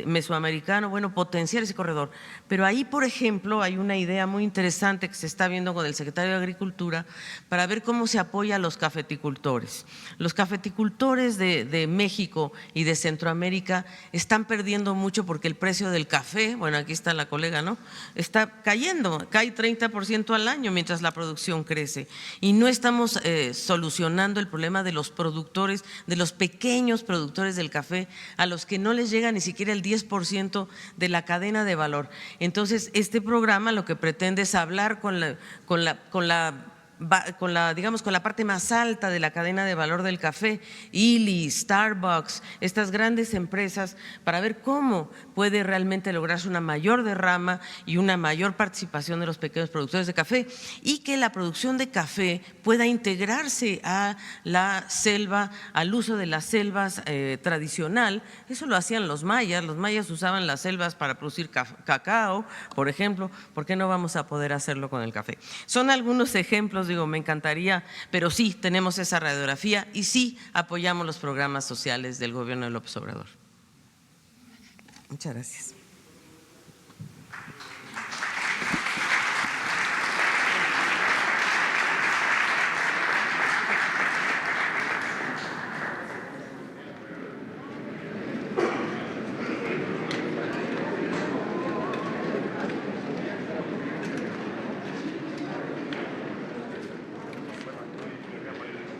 mesoamericano, bueno, potenciar ese corredor. Pero ahí, por ejemplo, hay una idea muy interesante que se está viendo con el secretario de Agricultura para ver cómo se apoya a los cafeticultores. Los cafeticultores de México y de Centroamérica están perdiendo mucho porque el precio del café, bueno, aquí está la colega, ¿no?, está cayendo, cae 30% al año mientras la producción crece. Y no estamos solucionando el problema de los productores, de los pequeños productores del café, a los que no les llega ni siquiera el 10% de la cadena de valor. Entonces, este programa lo que pretende es hablar con la parte más alta de la cadena de valor del café, Illy, Starbucks, estas grandes empresas, para ver cómo puede realmente lograrse una mayor derrama y una mayor participación de los pequeños productores de café, y que la producción de café pueda integrarse a la selva, al uso de las selvas tradicional. Eso lo hacían los mayas usaban las selvas para producir cacao, por ejemplo. ¿Por qué no vamos a poder hacerlo con el café? Son algunos ejemplos, digo, me encantaría, pero sí tenemos esa radiografía y sí apoyamos los programas sociales del gobierno de López Obrador. Muchas gracias.